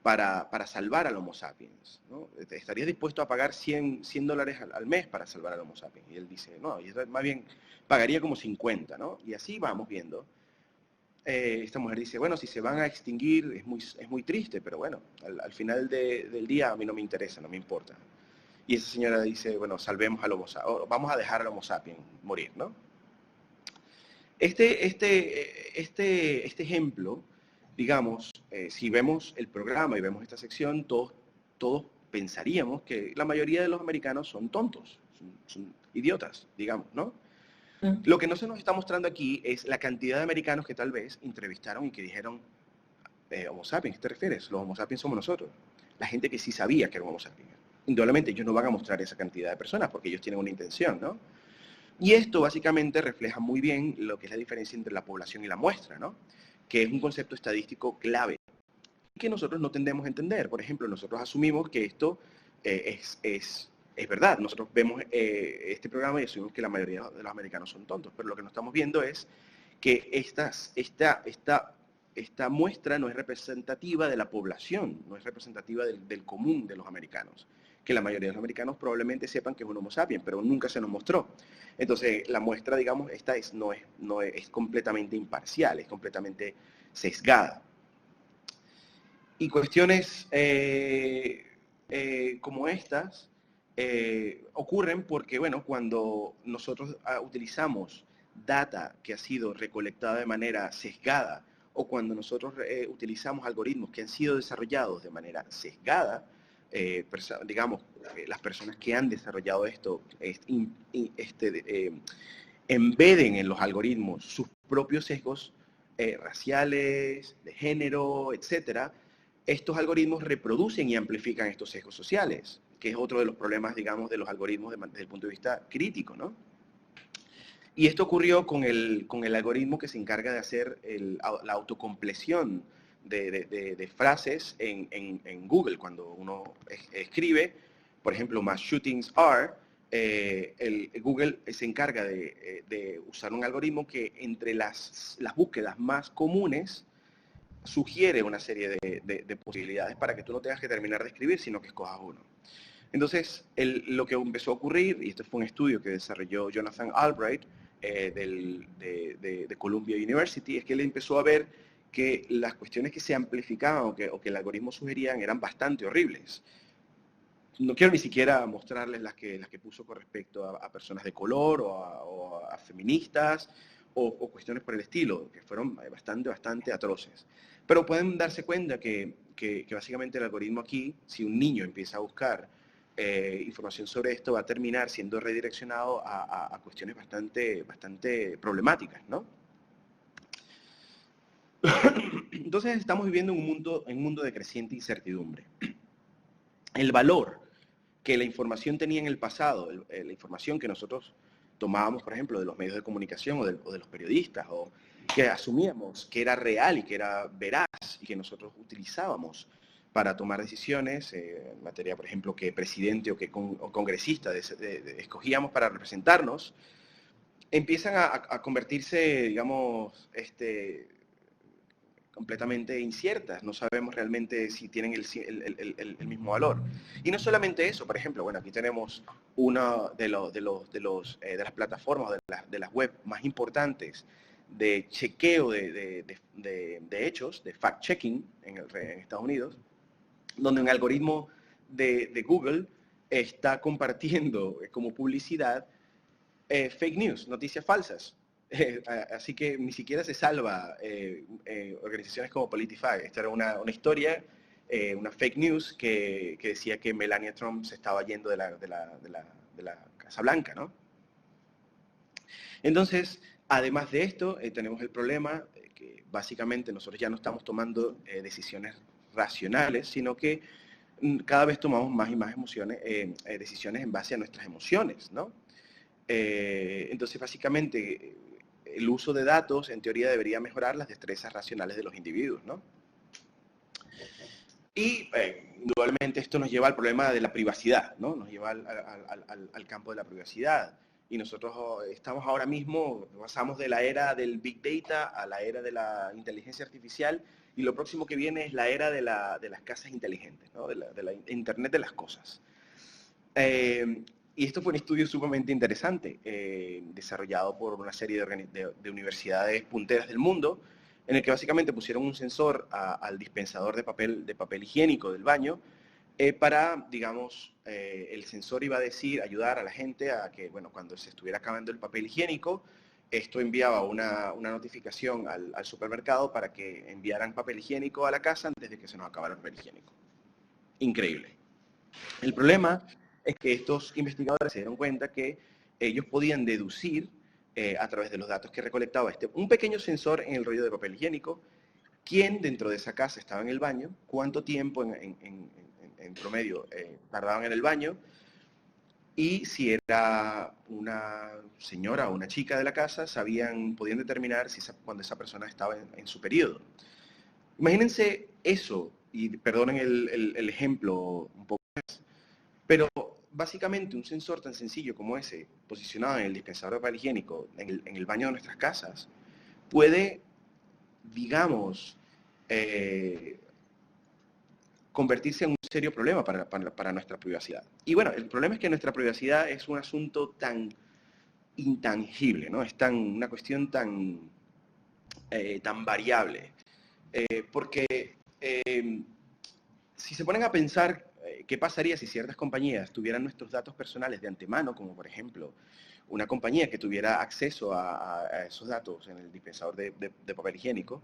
para salvar al Homo sapiens, ¿no? ¿Estarías dispuesto a pagar $100 al mes para salvar al Homo sapiens? Y él dice, no, más bien pagaría como 50, ¿no? Y así vamos viendo. Esta mujer dice, bueno, si se van a extinguir es muy triste, pero bueno, al final del día a mí no me interesa, no me importa. Y esa señora dice, bueno, salvemos al Homo sapiens, vamos a dejar al Homo sapiens morir, ¿no? Este ejemplo, digamos, si vemos el programa y vemos esta sección, todos pensaríamos que la mayoría de los americanos son tontos, son idiotas, digamos, ¿no? Lo que no se nos está mostrando aquí es la cantidad de americanos que tal vez entrevistaron y que dijeron, Homo sapiens, ¿qué te refieres? Los Homo sapiens somos nosotros. La gente que sí sabía que era un Homo sapiens. indudablemente ellos no van a mostrar esa cantidad de personas porque ellos tienen una intención, ¿no? Y esto básicamente refleja muy bien lo que es la diferencia entre la población y la muestra, ¿no? Que es un concepto estadístico clave que nosotros no tendemos a entender. Por ejemplo, nosotros asumimos que esto es verdad. Nosotros vemos este programa y asumimos que la mayoría de los americanos son tontos, pero lo que no estamos viendo es que esta muestra no es representativa de la población, no es representativa del común de los americanos, que la mayoría de los americanos probablemente sepan que es un Homo sapiens, pero nunca se nos mostró. Entonces, la muestra, digamos, no es completamente imparcial, es completamente sesgada. Y cuestiones como estas ocurren porque, bueno, cuando nosotros utilizamos data que ha sido recolectada de manera sesgada, o cuando nosotros utilizamos algoritmos que han sido desarrollados de manera sesgada, digamos, las personas que han desarrollado esto embeden en los algoritmos sus propios sesgos raciales, de género, etcétera. Estos algoritmos reproducen y amplifican estos sesgos sociales, que es otro de los problemas, digamos, de los algoritmos desde el punto de vista crítico, ¿no? Y esto ocurrió con el algoritmo que se encarga de hacer la autocompleción de frases en Google. Cuando uno escribe, por ejemplo, mass shootings are, Google se encarga de usar un algoritmo que entre las búsquedas más comunes sugiere una serie de posibilidades para que tú no tengas que terminar de escribir, sino que escojas uno. Entonces, lo que empezó a ocurrir, y esto fue un estudio que desarrolló Jonathan Albright de Columbia University, es que él empezó a ver que las cuestiones que se amplificaban o que el algoritmo sugerían eran bastante horribles. No quiero ni siquiera mostrarles las que puso con respecto a personas de color o a feministas o cuestiones por el estilo, que fueron bastante atroces. Pero pueden darse cuenta que básicamente el algoritmo aquí, si un niño empieza a buscar información sobre esto, va a terminar siendo redireccionado a cuestiones bastante problemáticas, ¿no? Entonces estamos viviendo en un mundo de creciente incertidumbre. El valor que la información tenía en el pasado, la información que nosotros tomábamos, por ejemplo, de los medios de comunicación o de los periodistas, o que asumíamos que era real y que era veraz y que nosotros utilizábamos para tomar decisiones en materia, por ejemplo, que presidente o congresista escogíamos para representarnos, empiezan a convertirse, digamos, completamente inciertas. No sabemos realmente si tienen el mismo valor. Y no solamente eso, por ejemplo, bueno, aquí tenemos una de las plataformas, de las web más importantes de chequeo de hechos, de fact-checking en Estados Unidos, donde un algoritmo de Google está compartiendo como publicidad fake news, noticias falsas. Así que ni siquiera se salva organizaciones como PolitiFact. Esta era una historia, una fake news que decía que Melania Trump se estaba yendo de la Casa Blanca, ¿no? Entonces, además de esto, tenemos el problema que básicamente nosotros ya no estamos tomando decisiones racionales, sino que cada vez tomamos más y más decisiones en base a nuestras emociones, ¿no? Entonces, básicamente, el uso de datos, en teoría, debería mejorar las destrezas racionales de los individuos, ¿no? Y, indudablemente, esto nos lleva al problema de la privacidad, ¿no? Nos lleva al campo de la privacidad. Y nosotros estamos ahora mismo, pasamos de la era del Big Data a la era de la inteligencia artificial, y lo próximo que viene es la era de las casas inteligentes, ¿no? de la Internet de las cosas. Y esto fue un estudio sumamente interesante, desarrollado por una serie de universidades punteras del mundo, en el que básicamente pusieron un sensor al dispensador de papel higiénico del baño, para, digamos, el sensor iba a ayudar a la gente a que, bueno, cuando se estuviera acabando el papel higiénico, esto enviaba una notificación al supermercado para que enviaran papel higiénico a la casa antes de que se nos acabara el papel higiénico. Increíble. El problema es que estos investigadores se dieron cuenta que ellos podían deducir, a través de los datos que recolectaba un pequeño sensor en el rollo de papel higiénico, quién dentro de esa casa estaba en el baño, cuánto tiempo en en promedio tardaban en el baño, y si era una señora o una chica de la casa, podían determinar cuando esa persona estaba en su periodo. Imagínense eso, y perdonen el ejemplo un poco más, pero básicamente un sensor tan sencillo como ese, posicionado en el dispensador de papel higiénico, en el baño de nuestras casas, puede, digamos, convertirse en un serio problema para nuestra privacidad. Y bueno, el problema es que nuestra privacidad es un asunto tan intangible, ¿no? Es una cuestión tan variable. Porque si se ponen a pensar qué pasaría si ciertas compañías tuvieran nuestros datos personales de antemano, como por ejemplo una compañía que tuviera acceso a esos datos en el dispensador de papel higiénico,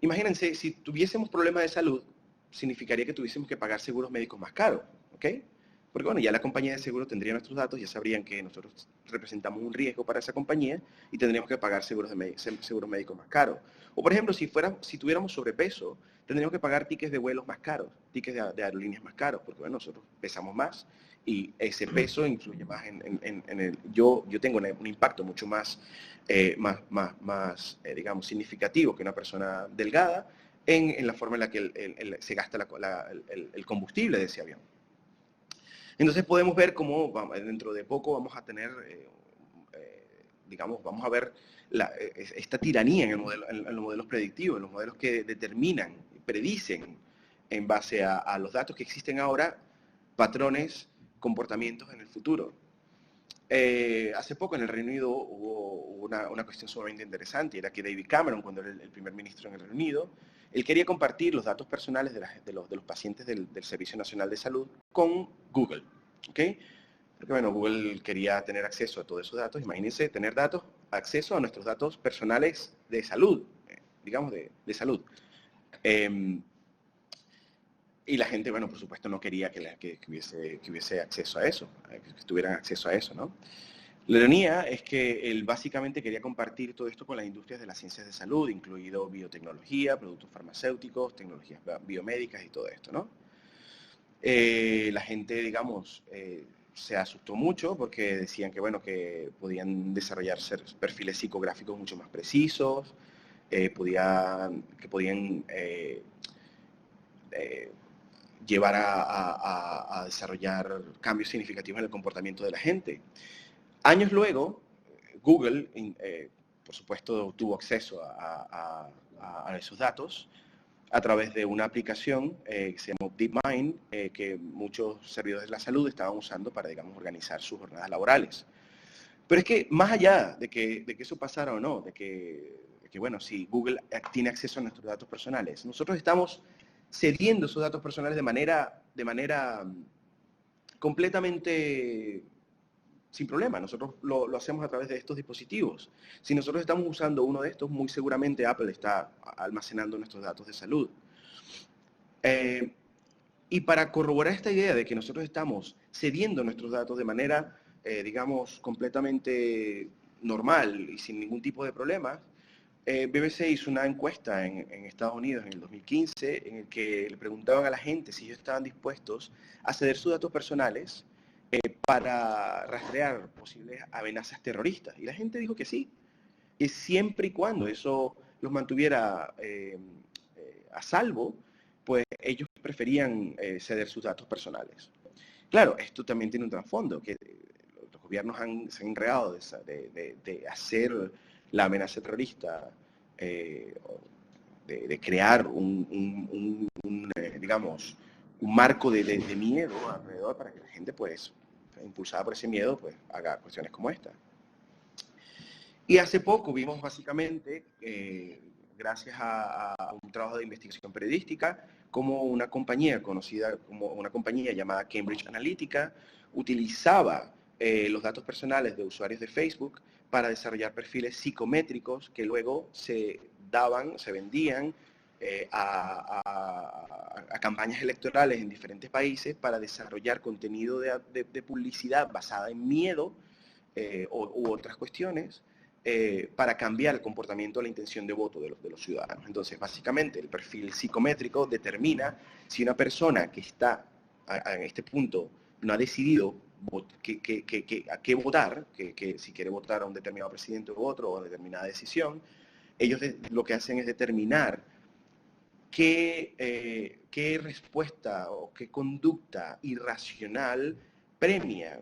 imagínense, si tuviésemos problemas de salud, significaría que tuviésemos que pagar seguros médicos más caros, ¿ok? Porque bueno, ya la compañía de seguro tendría nuestros datos, ya sabrían que nosotros representamos un riesgo para esa compañía y tendríamos que pagar seguros médicos más caros. O por ejemplo, si tuviéramos sobrepeso, tendríamos que pagar tickets de vuelos más caros, tickets de aerolíneas más caros, porque bueno, nosotros pesamos más y ese peso influye más en el... Yo tengo un impacto mucho más, digamos, significativo que una persona delgada en la forma en la que se gasta el combustible de ese avión. Entonces podemos ver cómo dentro de poco vamos a tener, digamos, vamos a ver esta tiranía en los modelos predictivos, en los modelos que determinan, predicen en base a los datos que existen ahora, patrones, comportamientos en el futuro. Hace poco en el Reino Unido hubo una cuestión sumamente interesante, era que David Cameron, cuando era el primer ministro en el Reino Unido, él quería compartir los datos personales de los pacientes del Servicio Nacional de Salud con Google, ¿ok? Porque bueno, Google quería tener acceso a todos esos datos. Imagínense tener acceso a nuestros datos personales de salud, digamos de salud. Y la gente, bueno, por supuesto no quería que hubiese acceso a eso, que tuvieran acceso a eso, ¿no? La ironía es que él básicamente quería compartir todo esto con las industrias de las ciencias de salud, incluido biotecnología, productos farmacéuticos, tecnologías biomédicas y todo esto, ¿no? La gente, digamos, se asustó mucho porque decían que, bueno, que podían desarrollar perfiles psicográficos mucho más precisos, que podían llevar a desarrollar cambios significativos en el comportamiento de la gente. Años luego, Google, por supuesto, tuvo acceso a esos datos a través de una aplicación que se llama DeepMind, que muchos servidores de la salud estaban usando para, digamos, organizar sus jornadas laborales. Pero es que más allá de que eso pasara o no, de que bueno, si Google tiene acceso a nuestros datos personales, nosotros estamos cediendo esos datos personales de manera completamente sin problema. Nosotros lo hacemos a través de estos dispositivos. Si nosotros estamos usando uno de estos, muy seguramente Apple está almacenando nuestros datos de salud. Y para corroborar esta idea de que nosotros estamos cediendo nuestros datos de manera, digamos, completamente normal y sin ningún tipo de problemas, BBC hizo una encuesta en Estados Unidos en el 2015 en el que le preguntaban a la gente si ellos estaban dispuestos a ceder sus datos personales para rastrear posibles amenazas terroristas. Y la gente dijo que sí, que siempre y cuando eso los mantuviera a salvo, pues ellos preferían ceder sus datos personales. Claro, esto también tiene un trasfondo, que los gobiernos se han enredado de hacer la amenaza terrorista, de crear digamos, un marco de miedo alrededor para que la gente, pues, impulsada por ese miedo, pues, haga cuestiones como esta. Y hace poco vimos básicamente, gracias a un trabajo de investigación periodística, como una compañía conocida como una compañía llamada Cambridge Analytica utilizaba los datos personales de usuarios de Facebook para desarrollar perfiles psicométricos que luego se vendían a campañas electorales en diferentes países para desarrollar contenido de publicidad basada en miedo u otras cuestiones para cambiar el comportamiento o la intención de voto de los ciudadanos. Entonces, básicamente, el perfil psicométrico determina si una persona que está en este punto no ha decidido a qué votar, que si quiere votar a un determinado presidente u otro o a determinada decisión, ellos lo que hacen es determinar qué respuesta o qué conducta irracional premia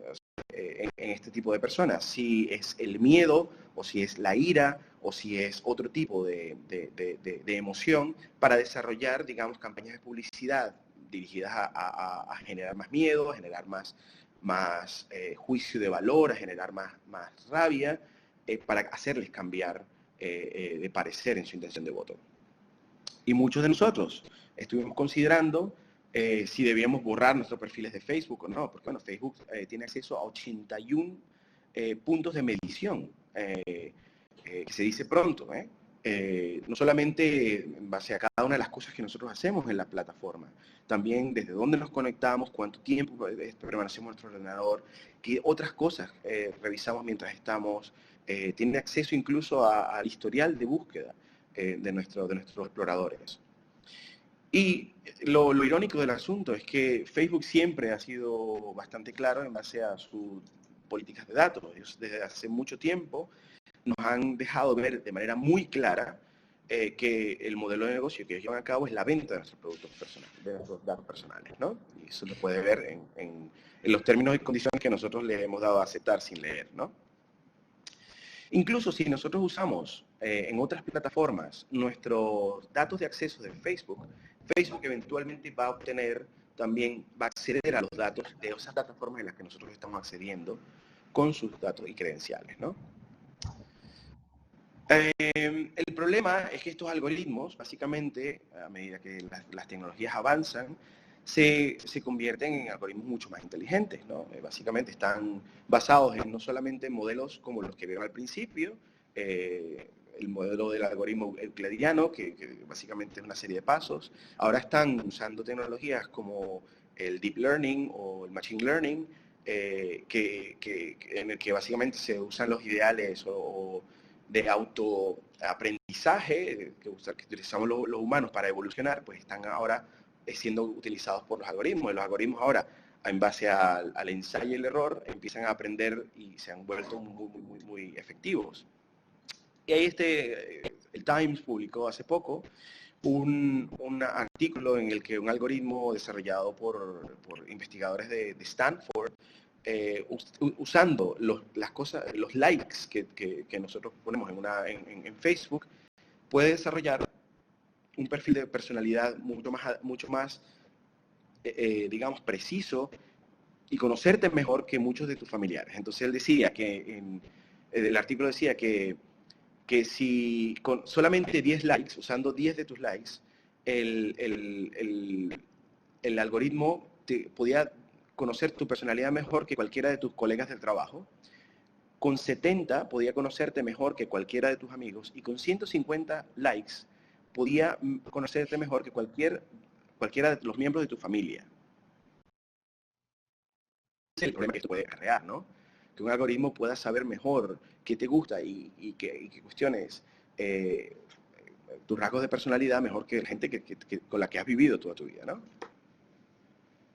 en este tipo de personas, si es el miedo, o si es la ira, o si es otro tipo de emoción, para desarrollar, digamos, campañas de publicidad dirigidas a generar más miedo, a generar más juicio de valor, a generar más rabia, para hacerles cambiar de parecer en su intención de voto. Y muchos de nosotros estuvimos considerando si debíamos borrar nuestros perfiles de Facebook o no, porque bueno, Facebook tiene acceso a 81 puntos de medición, que se dice pronto, no solamente en base a cada una de las cosas que nosotros hacemos en la plataforma, también desde dónde nos conectamos, cuánto tiempo permanecemos en nuestro ordenador, qué otras cosas revisamos mientras estamos, tiene acceso incluso al historial de búsqueda de nuestros exploradores. Y lo irónico del asunto es que Facebook siempre ha sido bastante claro en base a sus políticas de datos. Ellos desde hace mucho tiempo nos han dejado ver de manera muy clara que el modelo de negocio que ellos llevan a cabo es la venta de nuestros productos personales, de nuestros datos personales, ¿no? Y eso lo puede ver en los términos y condiciones que nosotros le hemos dado a aceptar sin leer, ¿no? Incluso si nosotros usamos en otras plataformas nuestros datos de acceso de Facebook, Facebook eventualmente va a obtener también, va a acceder a los datos de esas plataformas en las que nosotros estamos accediendo con sus datos y credenciales, ¿no? El problema es que estos algoritmos, básicamente, a medida que las tecnologías avanzan, se convierten en algoritmos mucho más inteligentes, ¿no? Básicamente están basados en no solamente modelos como los que vieron al principio, el modelo del algoritmo euclidiano, que básicamente es una serie de pasos. Ahora están usando tecnologías como el deep learning o el machine learning, en el que básicamente se usan los ideales de autoaprendizaje que utilizamos los humanos para evolucionar, pues están ahora siendo utilizados por los algoritmos. Y los algoritmos ahora, en base al ensayo y el error, empiezan a aprender y se han vuelto muy efectivos. Y ahí el Times publicó hace poco un artículo en el que un algoritmo desarrollado por investigadores de Stanford, usando los likes que nosotros ponemos en Facebook, puede desarrollar un perfil de personalidad mucho más digamos, preciso y conocerte mejor que muchos de tus familiares. Entonces él decía el artículo decía que si con solamente 10 likes, usando 10 de tus likes, el algoritmo podía conocer tu personalidad mejor que cualquiera de tus colegas del trabajo. Con 70 podía conocerte mejor que cualquiera de tus amigos, y con 150 likes podía conocerte mejor que cualquiera de los miembros de tu familia. Ese es el problema que esto puede acarrear, ¿no? Que un algoritmo pueda saber mejor qué te gusta y qué cuestiones, tus rasgos de personalidad mejor que la gente con la que has vivido toda tu vida, ¿no?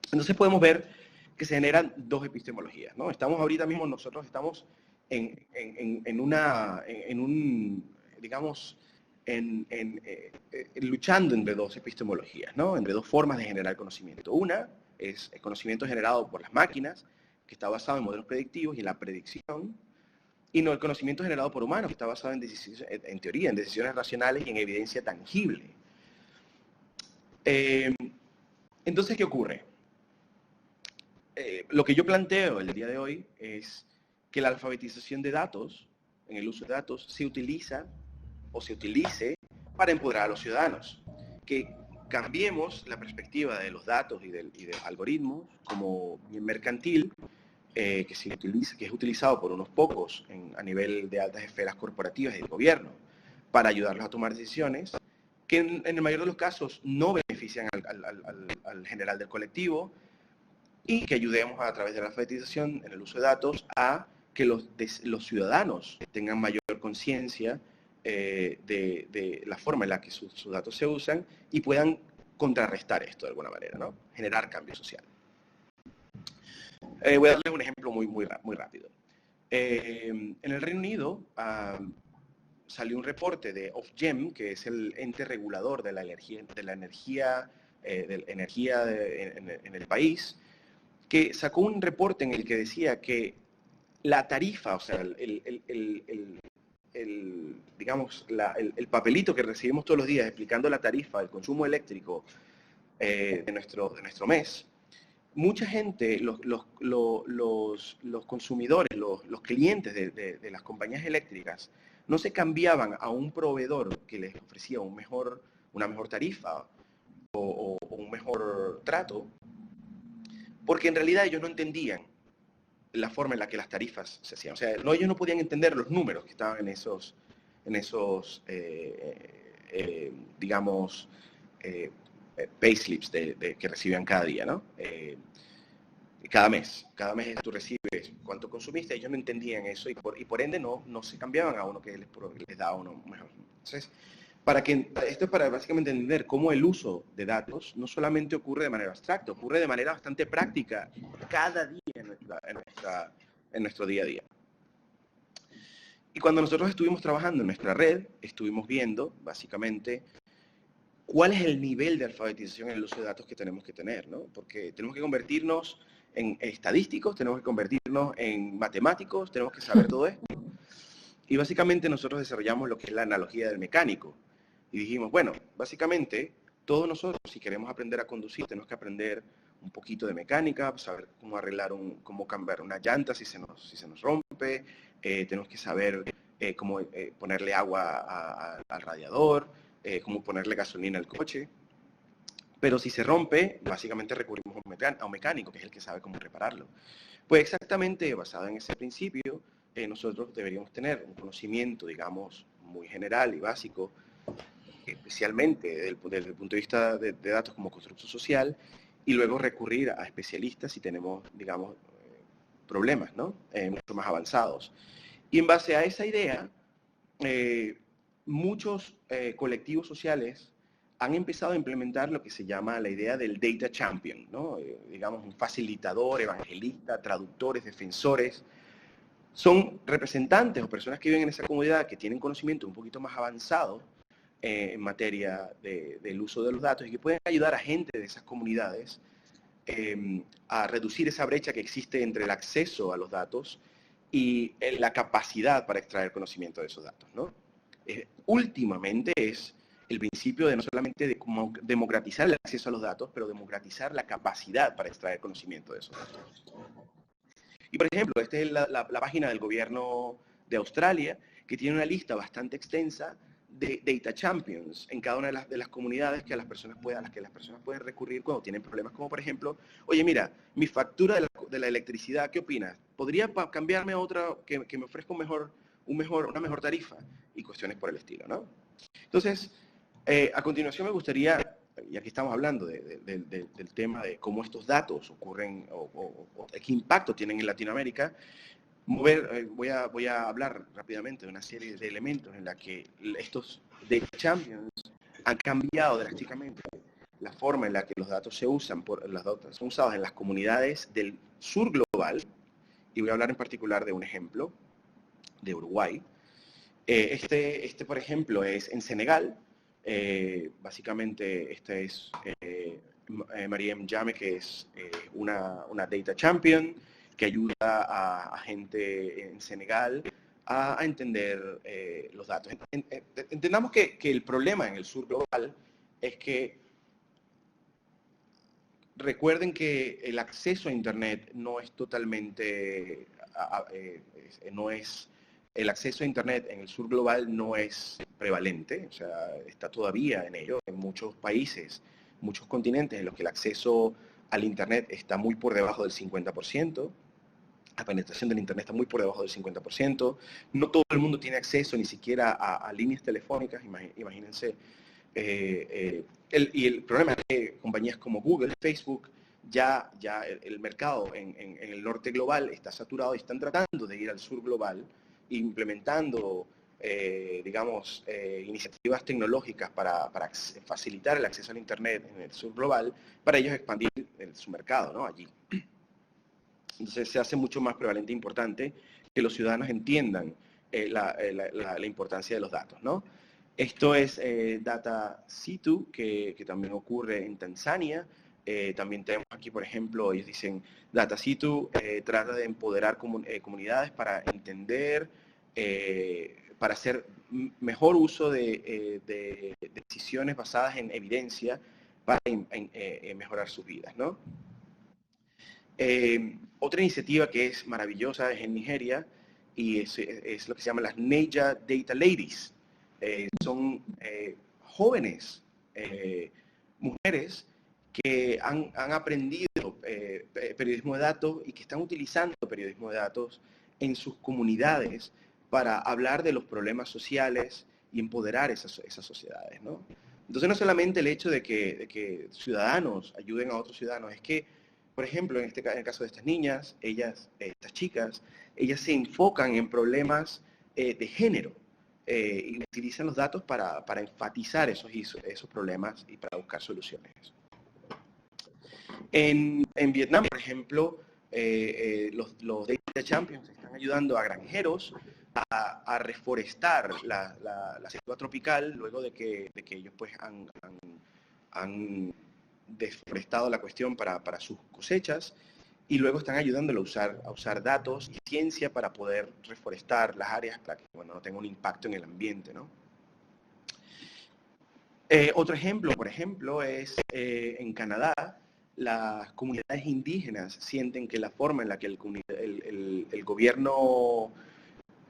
Entonces podemos ver que se generan dos epistemologías, ¿no? Nosotros estamos luchando entre dos epistemologías, ¿no? Entre dos formas de generar conocimiento. Una es el conocimiento generado por las máquinas, que está basado en modelos predictivos y en la predicción, y no el conocimiento generado por humanos, que está basado en teoría, en decisiones racionales y en evidencia tangible. Entonces, ¿qué ocurre? Lo que yo planteo el día de hoy es que la alfabetización de datos, en el uso de datos, se utilice para empoderar a los ciudadanos. Que cambiemos la perspectiva de los datos y del algoritmo como bien mercantil, que es utilizado por unos pocos a nivel de altas esferas corporativas y del gobierno para ayudarlos a tomar decisiones que en el mayor de los casos no benefician al general del colectivo, y que ayudemos a través de la alfabetización en el uso de datos a que los ciudadanos tengan mayor mayor conciencia de la forma en la que sus datos se usan y puedan contrarrestar esto de alguna manera, ¿no? Generar cambio social. Voy a darles un ejemplo muy rápido. En el Reino Unido salió un reporte de Ofgem, que es el ente regulador de la energía en el país, que sacó un reporte en el que decía que la tarifa, o sea, digamos, el papelito que recibimos todos los días explicando la tarifa del consumo eléctrico de nuestro mes, mucha gente, los consumidores, los clientes de las compañías eléctricas, no se cambiaban a un proveedor que les ofrecía una mejor tarifa o un mejor trato, porque en realidad ellos no entendían la forma en la que las tarifas se hacían. O sea, ellos no podían entender los números que estaban en esos digamos, payslips que recibían cada día, ¿no? Cada mes tú recibes cuánto consumiste, ellos no entendían eso y por ende no se cambiaban a uno que les daba uno mejor. Entonces, esto es para básicamente entender cómo el uso de datos no solamente ocurre de manera abstracta, ocurre de manera bastante práctica cada día en nuestro día a día. Y cuando nosotros estuvimos trabajando en nuestra red, estuvimos viendo básicamente cuál es el nivel de alfabetización en el uso de datos que tenemos que tener, ¿no? Porque tenemos que convertirnos en estadísticos, tenemos que convertirnos en matemáticos, tenemos que saber todo esto. Y básicamente nosotros desarrollamos lo que es la analogía del mecánico. Y dijimos, bueno, básicamente todos nosotros, si queremos aprender a conducir, tenemos que aprender un poquito de mecánica, saber cómo cómo cambiar una llanta si se nos rompe, tenemos que saber cómo ponerle agua al radiador, cómo ponerle gasolina al coche. Pero si se rompe, básicamente recurrimos a un mecánico, que es el que sabe cómo repararlo. Pues exactamente basado en ese principio, nosotros deberíamos tener un conocimiento, digamos, muy general y básico, especialmente desde el punto de vista de datos como construcción social, y luego recurrir a especialistas si tenemos, digamos, problemas, ¿no? Mucho más avanzados. Y en base a esa idea, muchos colectivos sociales han empezado a implementar lo que se llama la idea del data champion, ¿no? Digamos, un facilitador, evangelista, traductores, defensores. Son representantes o personas que viven en esa comunidad que tienen conocimiento un poquito más avanzado en materia del uso de los datos y que pueden ayudar a gente de esas comunidades a reducir esa brecha que existe entre el acceso a los datos y la capacidad para extraer conocimiento de esos datos, ¿no? Últimamente es el principio de no solamente de democratizar el acceso a los datos, pero democratizar la capacidad para extraer conocimiento de esos datos. Y por ejemplo, esta es la página del gobierno de Australia, que tiene una lista bastante extensa de Data Champions en cada una de las comunidades a las que las personas pueden recurrir cuando tienen problemas, como por ejemplo, oye, mira, mi factura de la electricidad, ¿qué opinas? ¿Podría cambiarme a otra que me ofrezca una mejor tarifa? Y cuestiones por el estilo, ¿no? Entonces, a continuación me gustaría, y aquí estamos hablando del tema de cómo estos datos ocurren o qué impacto tienen en Latinoamérica, voy a hablar rápidamente de una serie de elementos en la que estos Data Champions han cambiado drásticamente la forma en la que los datos se usan, los datos son usados en las comunidades del sur global, y voy a hablar en particular de un ejemplo de Uruguay. Por ejemplo, es en Senegal. Básicamente, esta es Mariam Jame, que es una Data Champion, que ayuda a gente en Senegal a entender los datos. Entendamos que el problema en el sur global es que recuerden que el acceso a Internet no es totalmente, el acceso a Internet en el sur global no es prevalente, o sea, está todavía en ello. En muchos países, muchos continentes en los que el acceso al Internet está muy por debajo del 50%, la penetración del Internet está muy por debajo del 50%, no todo el mundo tiene acceso ni siquiera a líneas telefónicas, imagínense. Y el problema es que compañías como Google, Facebook, ya el mercado en el norte global está saturado y están tratando de ir al sur global, implementando iniciativas tecnológicas para facilitar el acceso al Internet en el sur global, para ellos expandir su mercado, ¿no? Allí. Entonces se hace mucho más prevalente e importante que los ciudadanos entiendan la importancia de los datos, ¿no? Esto es DataSitu, que también ocurre en Tanzania. También tenemos aquí, por ejemplo, ellos dicen, DataSitu trata de empoderar comunidades para entender, para hacer mejor uso de decisiones basadas en evidencia para mejorar sus vidas, ¿no? Otra iniciativa que es maravillosa es en Nigeria, y es lo que se llama las Naija Data Ladies. Son jóvenes mujeres que han aprendido periodismo de datos y que están utilizando periodismo de datos en sus comunidades para hablar de los problemas sociales y empoderar esas sociedades, ¿no? Entonces no solamente el hecho de que ciudadanos ayuden a otros ciudadanos, es que, por ejemplo, en el caso de estas niñas, estas chicas, ellas se enfocan en problemas de género y utilizan los datos para enfatizar esos problemas y para buscar soluciones. En Vietnam, por ejemplo, los Data Champions están ayudando a granjeros a reforestar la selva tropical luego de que ellos pues han deforestado la cuestión para sus cosechas, y luego están ayudándolo a usar datos y ciencia para poder reforestar las áreas para que, bueno, no tenga un impacto en el ambiente, ¿no? Otro ejemplo, por ejemplo, es en Canadá. Las comunidades indígenas sienten que la forma en la que el gobierno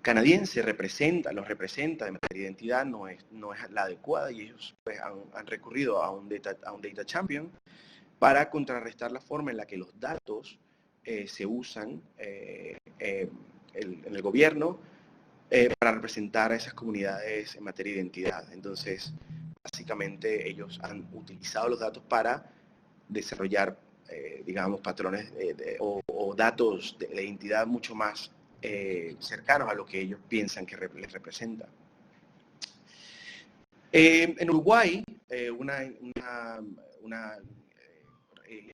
canadiense los representa de manera de identidad no es la adecuada, y ellos pues, han recurrido a un data champion para contrarrestar la forma en la que los datos se usan en el gobierno para representar a esas comunidades en materia de identidad. Entonces, básicamente ellos han utilizado los datos para desarrollar, digamos, patrones o datos de identidad mucho más cercanos a lo que ellos piensan que les representa. En Uruguay, una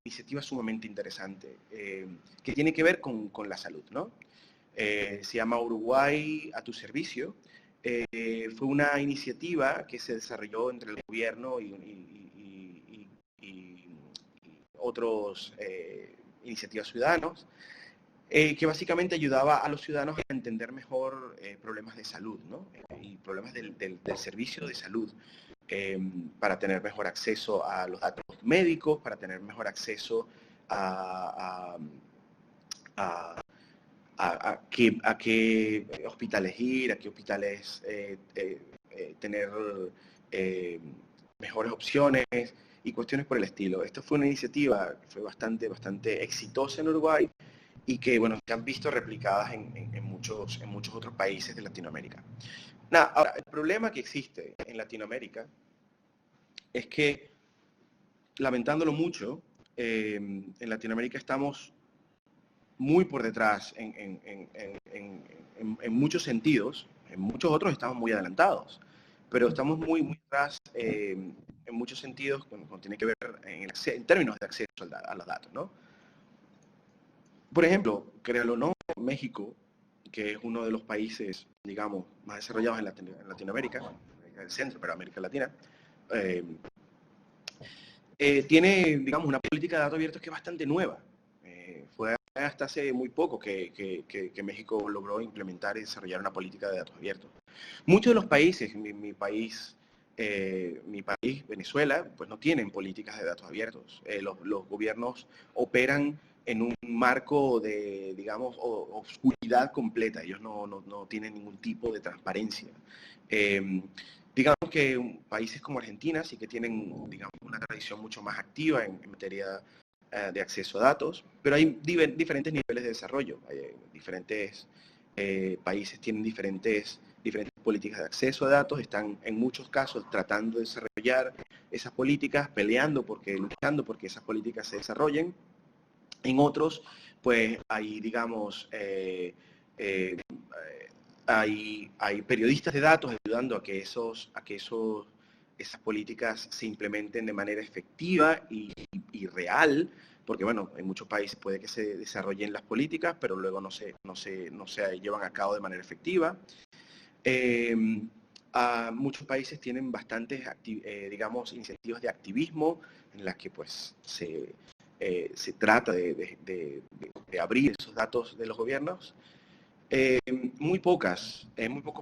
iniciativa sumamente interesante que tiene que ver con la salud, ¿no? Se llama Uruguay a tu servicio. Fue una iniciativa que se desarrolló entre el gobierno y otros iniciativas ciudadanos, que básicamente ayudaba a los ciudadanos a entender mejor problemas de salud, ¿no? Y problemas del servicio de salud, para tener mejor acceso a los datos médicos, para tener mejor acceso a qué hospitales ir, a qué hospitales tener mejores opciones y cuestiones por el estilo. Esta fue una iniciativa que fue bastante exitosa en Uruguay y que, bueno, se han visto replicadas en muchos otros países de Latinoamérica. Ahora, el problema que existe en Latinoamérica es que, lamentándolo mucho, en Latinoamérica estamos muy por detrás en muchos sentidos. En muchos otros estamos muy adelantados, pero estamos muy atrás en muchos sentidos cuando tiene que ver en términos de acceso a los datos, ¿no? Por ejemplo, créalo o no, México, que es uno de los países, digamos, más desarrollados en Latinoamérica, en el centro, pero América Latina, tiene, digamos, una política de datos abiertos que es bastante nueva. Fue hasta hace muy poco que México logró implementar y desarrollar una política de datos abiertos. Muchos de los países, mi país, Venezuela, pues no tienen políticas de datos abiertos. Los gobiernos operan en un marco de, digamos, oscuridad completa. Ellos no tienen ningún tipo de transparencia. Digamos que países como Argentina sí que tienen, digamos, una tradición mucho más activa en materia de acceso a datos, pero hay diferentes niveles de desarrollo. Diferentes países tienen diferentes políticas de acceso a datos, están en muchos casos tratando de desarrollar esas políticas, luchando porque esas políticas se desarrollen. En otros, pues hay, digamos, hay periodistas de datos ayudando a que esas políticas se implementen de manera efectiva y real, porque bueno, en muchos países puede que se desarrollen las políticas, pero luego no se llevan a cabo de manera efectiva. Muchos países tienen bastantes, digamos, iniciativas de activismo en las que pues se trata de abrir esos datos de los gobiernos. Muy pocos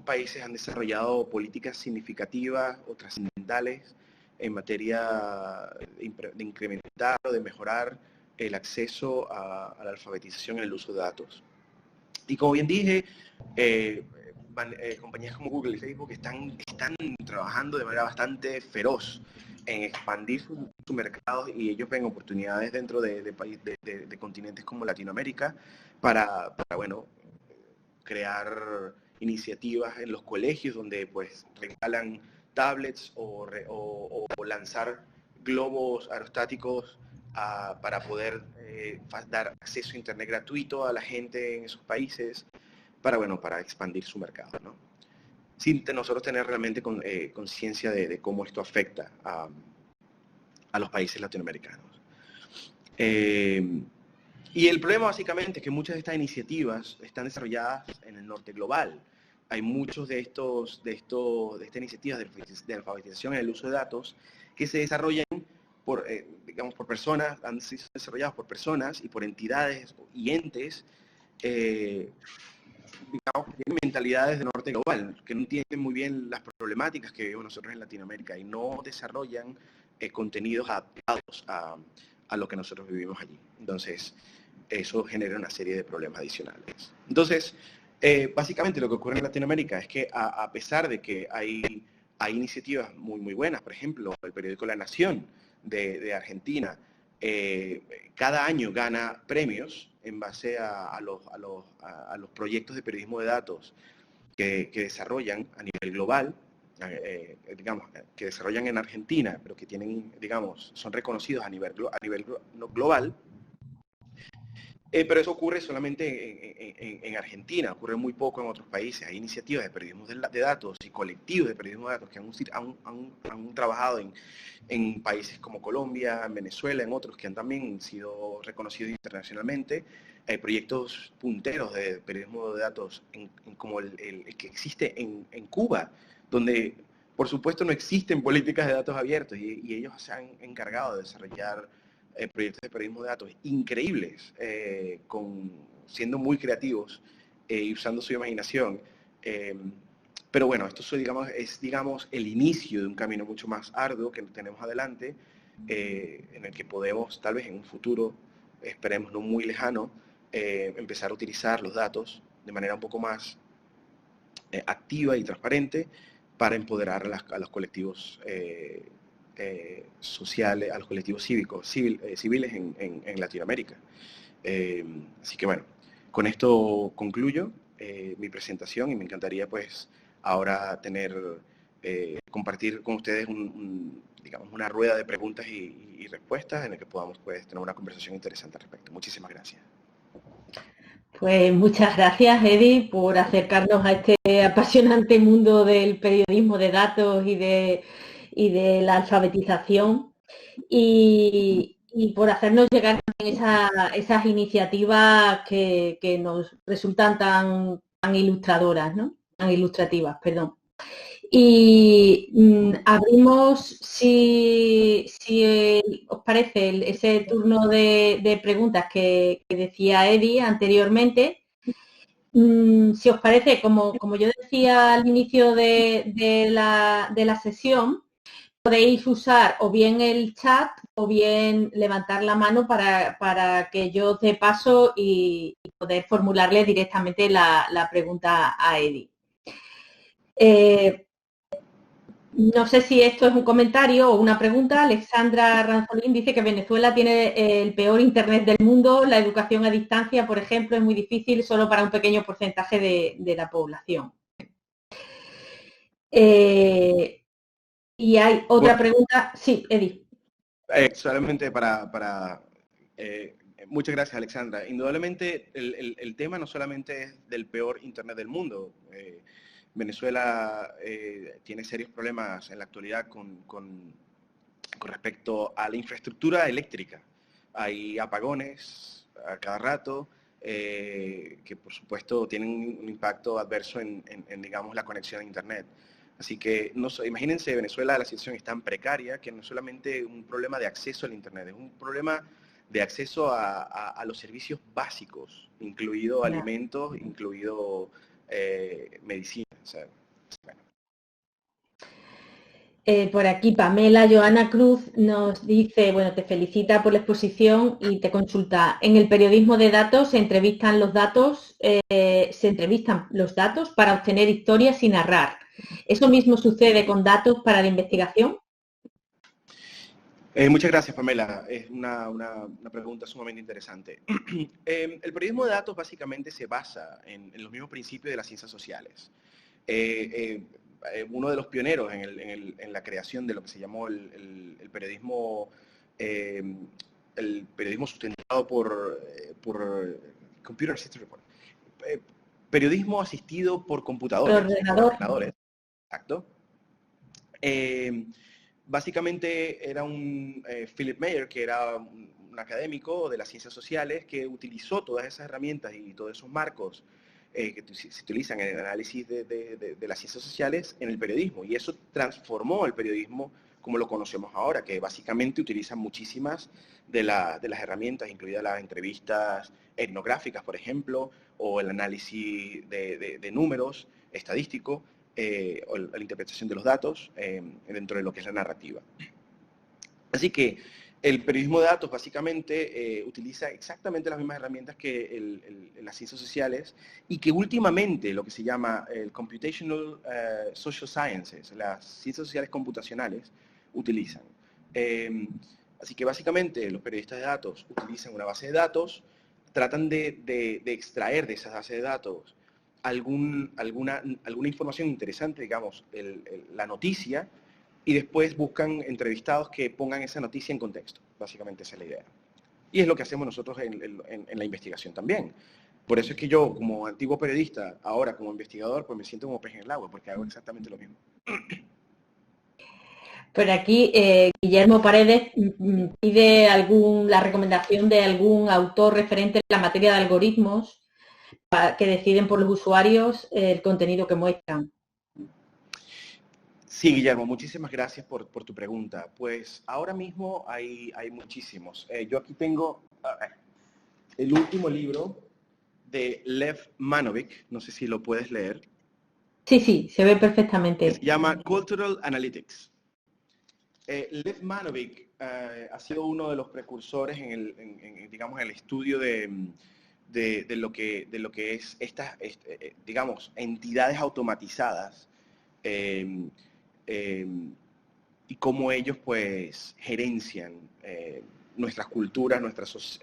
países han desarrollado políticas significativas o trascendentales en materia de incrementar o de mejorar el acceso a la alfabetización en el uso de datos. Y como bien dije, compañías como Google y Facebook están trabajando de manera bastante feroz en expandir sus mercados, y ellos ven oportunidades dentro de continentes como Latinoamérica para bueno, crear iniciativas en los colegios donde pues regalan tablets o lanzar globos aerostáticos para poder dar acceso a internet gratuito a la gente en esos países para expandir su mercado, ¿no? Sin nosotros tener realmente conciencia de cómo esto afecta a los países latinoamericanos. Y el problema básicamente es que muchas de estas iniciativas están desarrolladas en el norte global. Hay muchos de estas iniciativas de alfabetización en el uso de datos que se desarrollan por personas, han sido desarrolladas por personas y por entidades y entes, digamos, que tienen mentalidades del norte global, que no entienden muy bien las problemáticas que vivimos nosotros en Latinoamérica y no desarrollan contenidos adaptados a lo que nosotros vivimos allí. Entonces, eso genera una serie de problemas adicionales. Entonces, básicamente lo que ocurre en Latinoamérica es que a pesar de que hay iniciativas muy buenas, por ejemplo, el periódico La Nación de Argentina, cada año gana premios en base a los proyectos de periodismo de datos que desarrollan a nivel global, digamos, que desarrollan en Argentina, pero que tienen, digamos, son reconocidos a nivel global. Pero eso ocurre solamente en Argentina, ocurre muy poco en otros países. Hay iniciativas de periodismo de datos y colectivos de periodismo de datos que han trabajado en países como Colombia, en Venezuela, en otros que han también sido reconocidos internacionalmente. Hay proyectos punteros de periodismo de datos como el que existe en Cuba, donde por supuesto no existen políticas de datos abiertos y ellos se han encargado de desarrollar proyectos de periodismo de datos increíbles, siendo muy creativos y usando su imaginación. Pero bueno, esto es el inicio de un camino mucho más arduo que tenemos adelante, en el que podemos, tal vez en un futuro, esperemos no muy lejano, empezar a utilizar los datos de manera un poco más activa y transparente para empoderar a los colectivos sociales, a los colectivos civiles en Latinoamérica. Así que bueno, con esto concluyo mi presentación y me encantaría pues ahora compartir con ustedes digamos, una rueda de preguntas y respuestas en la que podamos pues tener una conversación interesante al respecto. Muchísimas gracias. Pues muchas gracias, Eddie, por acercarnos a este apasionante mundo del periodismo de datos y de la alfabetización y por hacernos llegar esas iniciativas que nos resultan tan ilustradoras, ¿no? Tan ilustrativas, perdón. Y abrimos, si os parece, ese turno de preguntas que decía Eddie anteriormente. Si os parece, como yo decía al inicio de la sesión, podéis usar o bien el chat o bien levantar la mano para que yo dé paso y poder formularle directamente la pregunta a Eddie. No sé si esto es un comentario o una pregunta. Alexandra Ranzolín dice que Venezuela tiene el peor internet del mundo. La educación a distancia, por ejemplo, es muy difícil solo para un pequeño porcentaje de la población. Y hay otra pregunta. Sí, Eddie. Solamente Muchas gracias, Alexandra. Indudablemente el tema no solamente es del peor Internet del mundo. Venezuela tiene serios problemas en la actualidad con respecto a la infraestructura eléctrica. Hay apagones a cada rato que por supuesto tienen un impacto adverso en, digamos, la conexión a Internet. Así que imagínense, Venezuela, la situación es tan precaria que no es solamente un problema de acceso al Internet, es un problema de acceso a los servicios básicos, incluido alimentos, incluido medicina. O sea, bueno. Por aquí Pamela Joana Cruz nos dice, bueno, te felicita por la exposición y te consulta, en el periodismo de datos se entrevistan los datos para obtener historias y narrar. ¿Eso mismo sucede con datos para la investigación? Muchas gracias, Pamela. Es una pregunta sumamente interesante. El periodismo de datos básicamente se basa en los mismos principios de las ciencias sociales. Uno de los pioneros en la creación de lo que se llamó el periodismo sustentado por Computer Assisted Report. Periodismo asistido por computadores, por ordenadores. Exacto. Básicamente era un Philip Mayer, que era un académico de las ciencias sociales, que utilizó todas esas herramientas y todos esos marcos que se utilizan en el análisis de las ciencias sociales en el periodismo. Y eso transformó el periodismo como lo conocemos ahora, que básicamente utiliza muchísimas de las herramientas, incluidas las entrevistas etnográficas, por ejemplo, o el análisis de números estadísticos, o la interpretación de los datos dentro de lo que es la narrativa. Así que el periodismo de datos básicamente utiliza exactamente las mismas herramientas que las ciencias sociales y que últimamente lo que se llama el Computational Social Sciences, las ciencias sociales computacionales, utilizan. Así que básicamente los periodistas de datos utilizan una base de datos, tratan de extraer de esa base de datos alguna información interesante, digamos, la noticia, y después buscan entrevistados que pongan esa noticia en contexto. Básicamente esa es la idea. Y es lo que hacemos nosotros en la investigación también. Por eso es que yo, como antiguo periodista, ahora como investigador, pues me siento como pez en el agua, porque hago exactamente lo mismo. Por aquí, Guillermo Paredes pide la recomendación de algún autor referente en la materia de algoritmos que deciden por los usuarios el contenido que muestran. Sí, Guillermo, muchísimas gracias por tu pregunta. Pues ahora mismo hay muchísimos. Yo aquí tengo el último libro de Lev Manovic, no sé si lo puedes leer. Sí, se ve perfectamente. Se llama Cultural Analytics. Lev Manovic ha sido uno de los precursores digamos, en el estudio de lo que es estas, digamos, entidades automatizadas y cómo ellos, pues, gerencian nuestras culturas, nuestros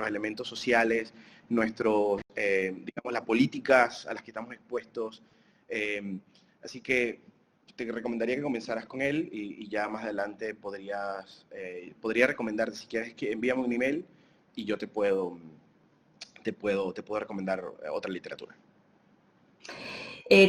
elementos sociales, digamos, las políticas a las que estamos expuestos. Así que te recomendaría que comenzaras con él y ya más adelante podría recomendarte, si quieres, que envíame un email y yo te puedo recomendar otra literatura.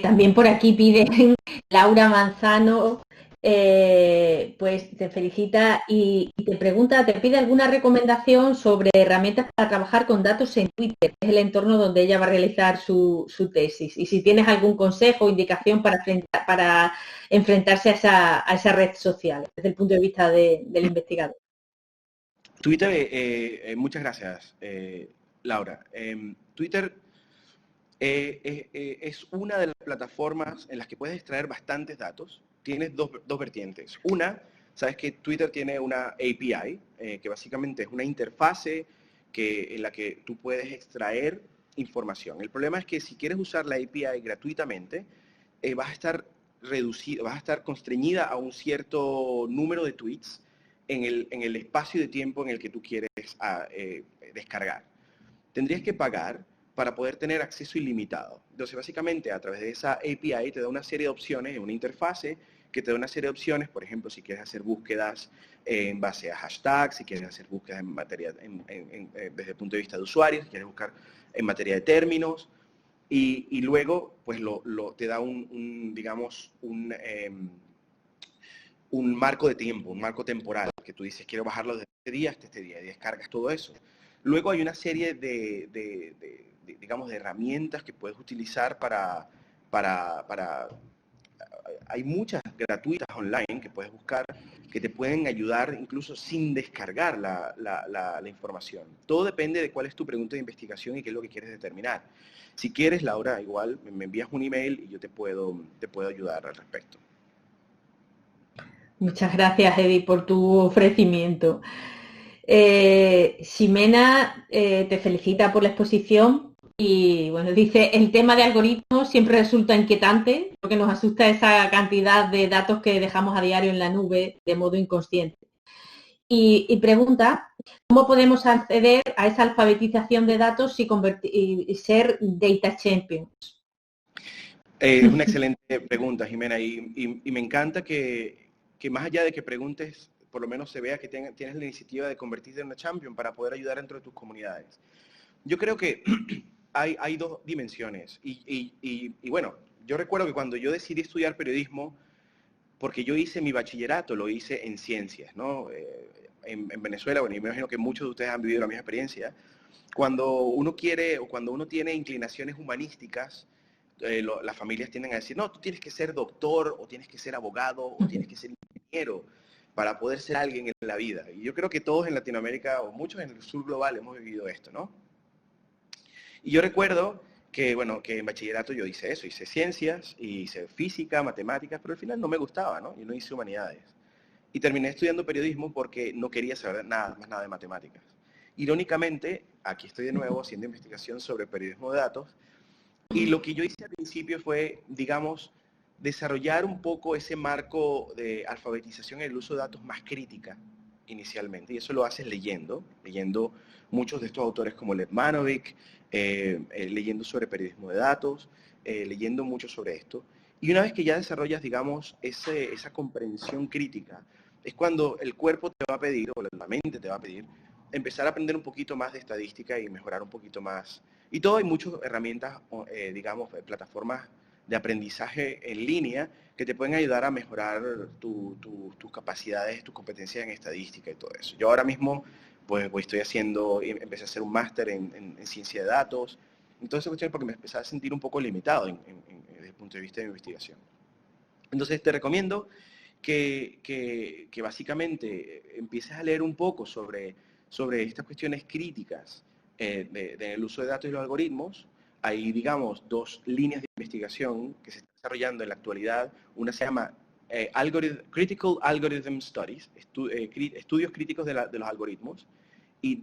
También por aquí piden Laura Manzano, pues te felicita y te pregunta, te pide alguna recomendación sobre herramientas para trabajar con datos en Twitter, que es el entorno donde ella va a realizar su tesis. Y si tienes algún consejo o indicación para enfrentarse a esa red social, desde el punto de vista del investigador. Twitter, muchas gracias, Laura. Twitter es una de las plataformas en las que puedes extraer bastantes datos. Tienes dos vertientes. Una, sabes que Twitter tiene una API, que básicamente es una interfase en la que tú puedes extraer información. El problema es que si quieres usar la API gratuitamente, vas a estar constreñida a un cierto número de tweets en el espacio de tiempo en el que tú quieres descargar. Tendrías que pagar para poder tener acceso ilimitado. Entonces, básicamente, a través de esa API te da una serie de opciones, en una interfase que te da una serie de opciones, por ejemplo, si quieres hacer búsquedas en base a hashtags, si quieres hacer búsquedas en materia, desde el punto de vista de usuarios, si quieres buscar en materia de términos, y luego, pues, te da digamos, un marco de tiempo, un marco temporal, que tú dices, quiero bajarlo desde este día hasta este día, y descargas todo eso. Luego hay una serie digamos, de herramientas que puedes utilizar hay muchas gratuitas online que puedes buscar que te pueden ayudar incluso sin descargar la información. Todo depende de cuál es tu pregunta de investigación y qué es lo que quieres determinar. Si quieres, Laura, igual me envías un email y yo te puedo ayudar al respecto. Muchas gracias, Eddie, por tu ofrecimiento. Ximena te felicita por la exposición y bueno, dice, el tema de algoritmos siempre resulta inquietante porque nos asusta esa cantidad de datos que dejamos a diario en la nube de modo inconsciente. Y pregunta, ¿cómo podemos acceder a esa alfabetización de datos y ser data champions? Es una excelente pregunta, Ximena, y me encanta que más allá de que preguntes, por lo menos se vea que tienes la iniciativa de convertirte en una champion para poder ayudar dentro de tus comunidades. Yo creo que hay dos dimensiones. Y bueno, yo recuerdo que cuando yo decidí estudiar periodismo, porque yo hice mi bachillerato, lo hice en ciencias, ¿no? En Venezuela, bueno, y me imagino que muchos de ustedes han vivido la misma experiencia. Cuando uno quiere o cuando uno tiene inclinaciones humanísticas, las familias tienden a decir, no, tú tienes que ser doctor, o tienes que ser abogado, o tienes que ser ingeniero para poder ser alguien en la vida. Y yo creo que todos en Latinoamérica, o muchos en el sur global, hemos vivido esto, ¿no? Y yo recuerdo que, bueno, que en bachillerato yo hice eso, hice ciencias, y hice física, matemáticas, pero al final no me gustaba, ¿no? Y no hice humanidades. Y terminé estudiando periodismo porque no quería saber más nada de matemáticas. Irónicamente, aquí estoy de nuevo haciendo investigación sobre periodismo de datos, y lo que yo hice al principio fue, digamos, desarrollar un poco ese marco de alfabetización en el uso de datos más crítica inicialmente. Y eso lo haces leyendo muchos de estos autores como Letmanovic, leyendo sobre periodismo de datos, leyendo mucho sobre esto. Y una vez que ya desarrollas, digamos, esa comprensión crítica, es cuando el cuerpo te va a pedir, o la mente te va a pedir, empezar a aprender un poquito más de estadística y mejorar un poquito más. Y todo hay muchas herramientas, digamos, plataformas de aprendizaje en línea que te pueden ayudar a mejorar tus capacidades, tus competencias en estadística y todo eso. Yo ahora mismo, pues empecé a hacer un máster en ciencia de datos, entonces cuestión porque me empecé a sentir un poco limitado desde el punto de vista de investigación. Entonces te recomiendo que básicamente empieces a leer un poco sobre estas cuestiones críticas del uso de datos y los algoritmos. Hay, digamos, dos líneas de investigación que se están desarrollando en la actualidad. Una se llama Critical Algorithm Studies, estudios críticos de los algoritmos, y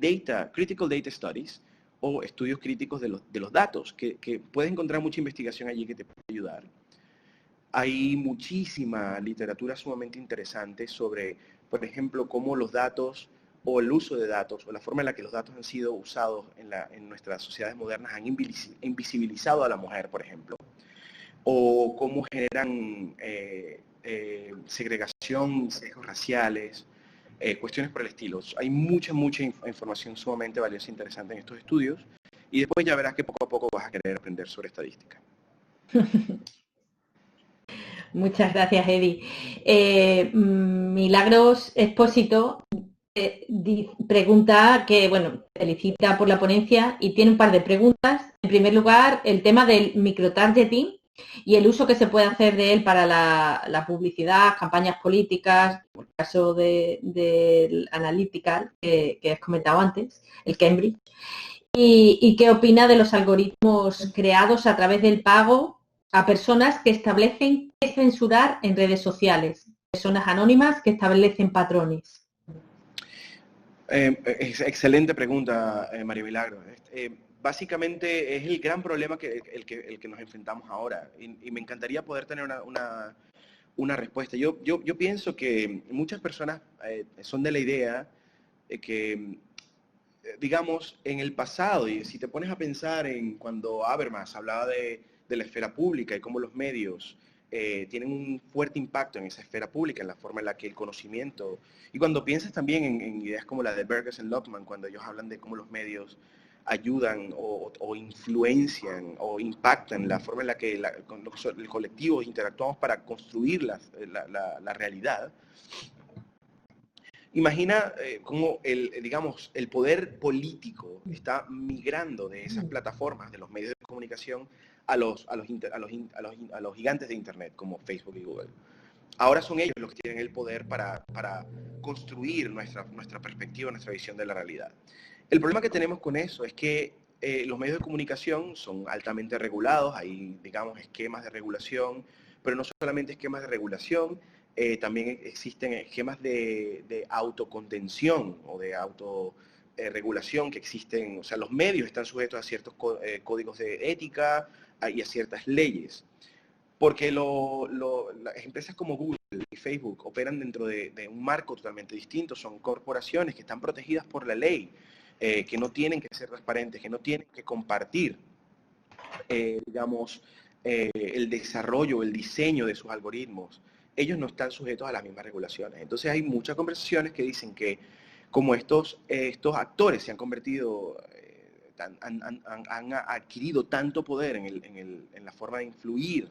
Critical Data Studies, o estudios críticos de los datos, que puedes encontrar mucha investigación allí que te puede ayudar. Hay muchísima literatura sumamente interesante sobre, por ejemplo, cómo los datos o el uso de datos, o la forma en la que los datos han sido usados en nuestras sociedades modernas han invisibilizado a la mujer, por ejemplo, o cómo generan segregación, sesgos raciales, cuestiones por el estilo. Hay mucha información sumamente valiosa e interesante en estos estudios, y después ya verás que poco a poco vas a querer aprender sobre estadística. Muchas gracias, Eddie. Milagros Expósito pregunta que, bueno, felicita por la ponencia y tiene un par de preguntas. En primer lugar, el tema del microtargeting y el uso que se puede hacer de él para la publicidad, campañas políticas, como el caso del Analytical, que has comentado antes, el Cambridge. ¿Y qué opina de los algoritmos creados a través del pago a personas que establecen qué censurar en redes sociales? Personas anónimas que establecen patrones. Excelente pregunta, María Milagro. Básicamente es el gran problema el que nos enfrentamos ahora, y me encantaría poder tener una respuesta. Yo pienso que muchas personas son de la idea de que digamos, en el pasado, y si te pones a pensar en cuando Habermas hablaba de la esfera pública y cómo los medios tienen un fuerte impacto en esa esfera pública, en la forma en la que el conocimiento, y cuando piensas también en ideas como la de Burgess y Lockman, cuando ellos hablan de cómo los medios ayudan o influencian o impactan la forma en la que con el colectivo interactuamos para construir la realidad. Imagina cómo digamos, el poder político está migrando de esas plataformas, de los medios de comunicación, a los gigantes de Internet, como Facebook y Google. Ahora son ellos los que tienen el poder para construir nuestra perspectiva, nuestra visión de la realidad. El problema que tenemos con eso es que los medios de comunicación son altamente regulados, hay, digamos, esquemas de regulación, pero no solamente esquemas de regulación, también existen esquemas de autocontención o de autorregulación que existen, o sea, los medios están sujetos a ciertos códigos de ética y a ciertas leyes. Porque las empresas como Google y Facebook operan dentro de un marco totalmente distinto, son corporaciones que están protegidas por la ley, que no tienen que ser transparentes, que no tienen que compartir, digamos, el desarrollo, el diseño de sus algoritmos. Ellos no están sujetos a las mismas regulaciones. Entonces hay muchas conversaciones que dicen que como estos actores se han convertido, han adquirido tanto poder en la forma de influir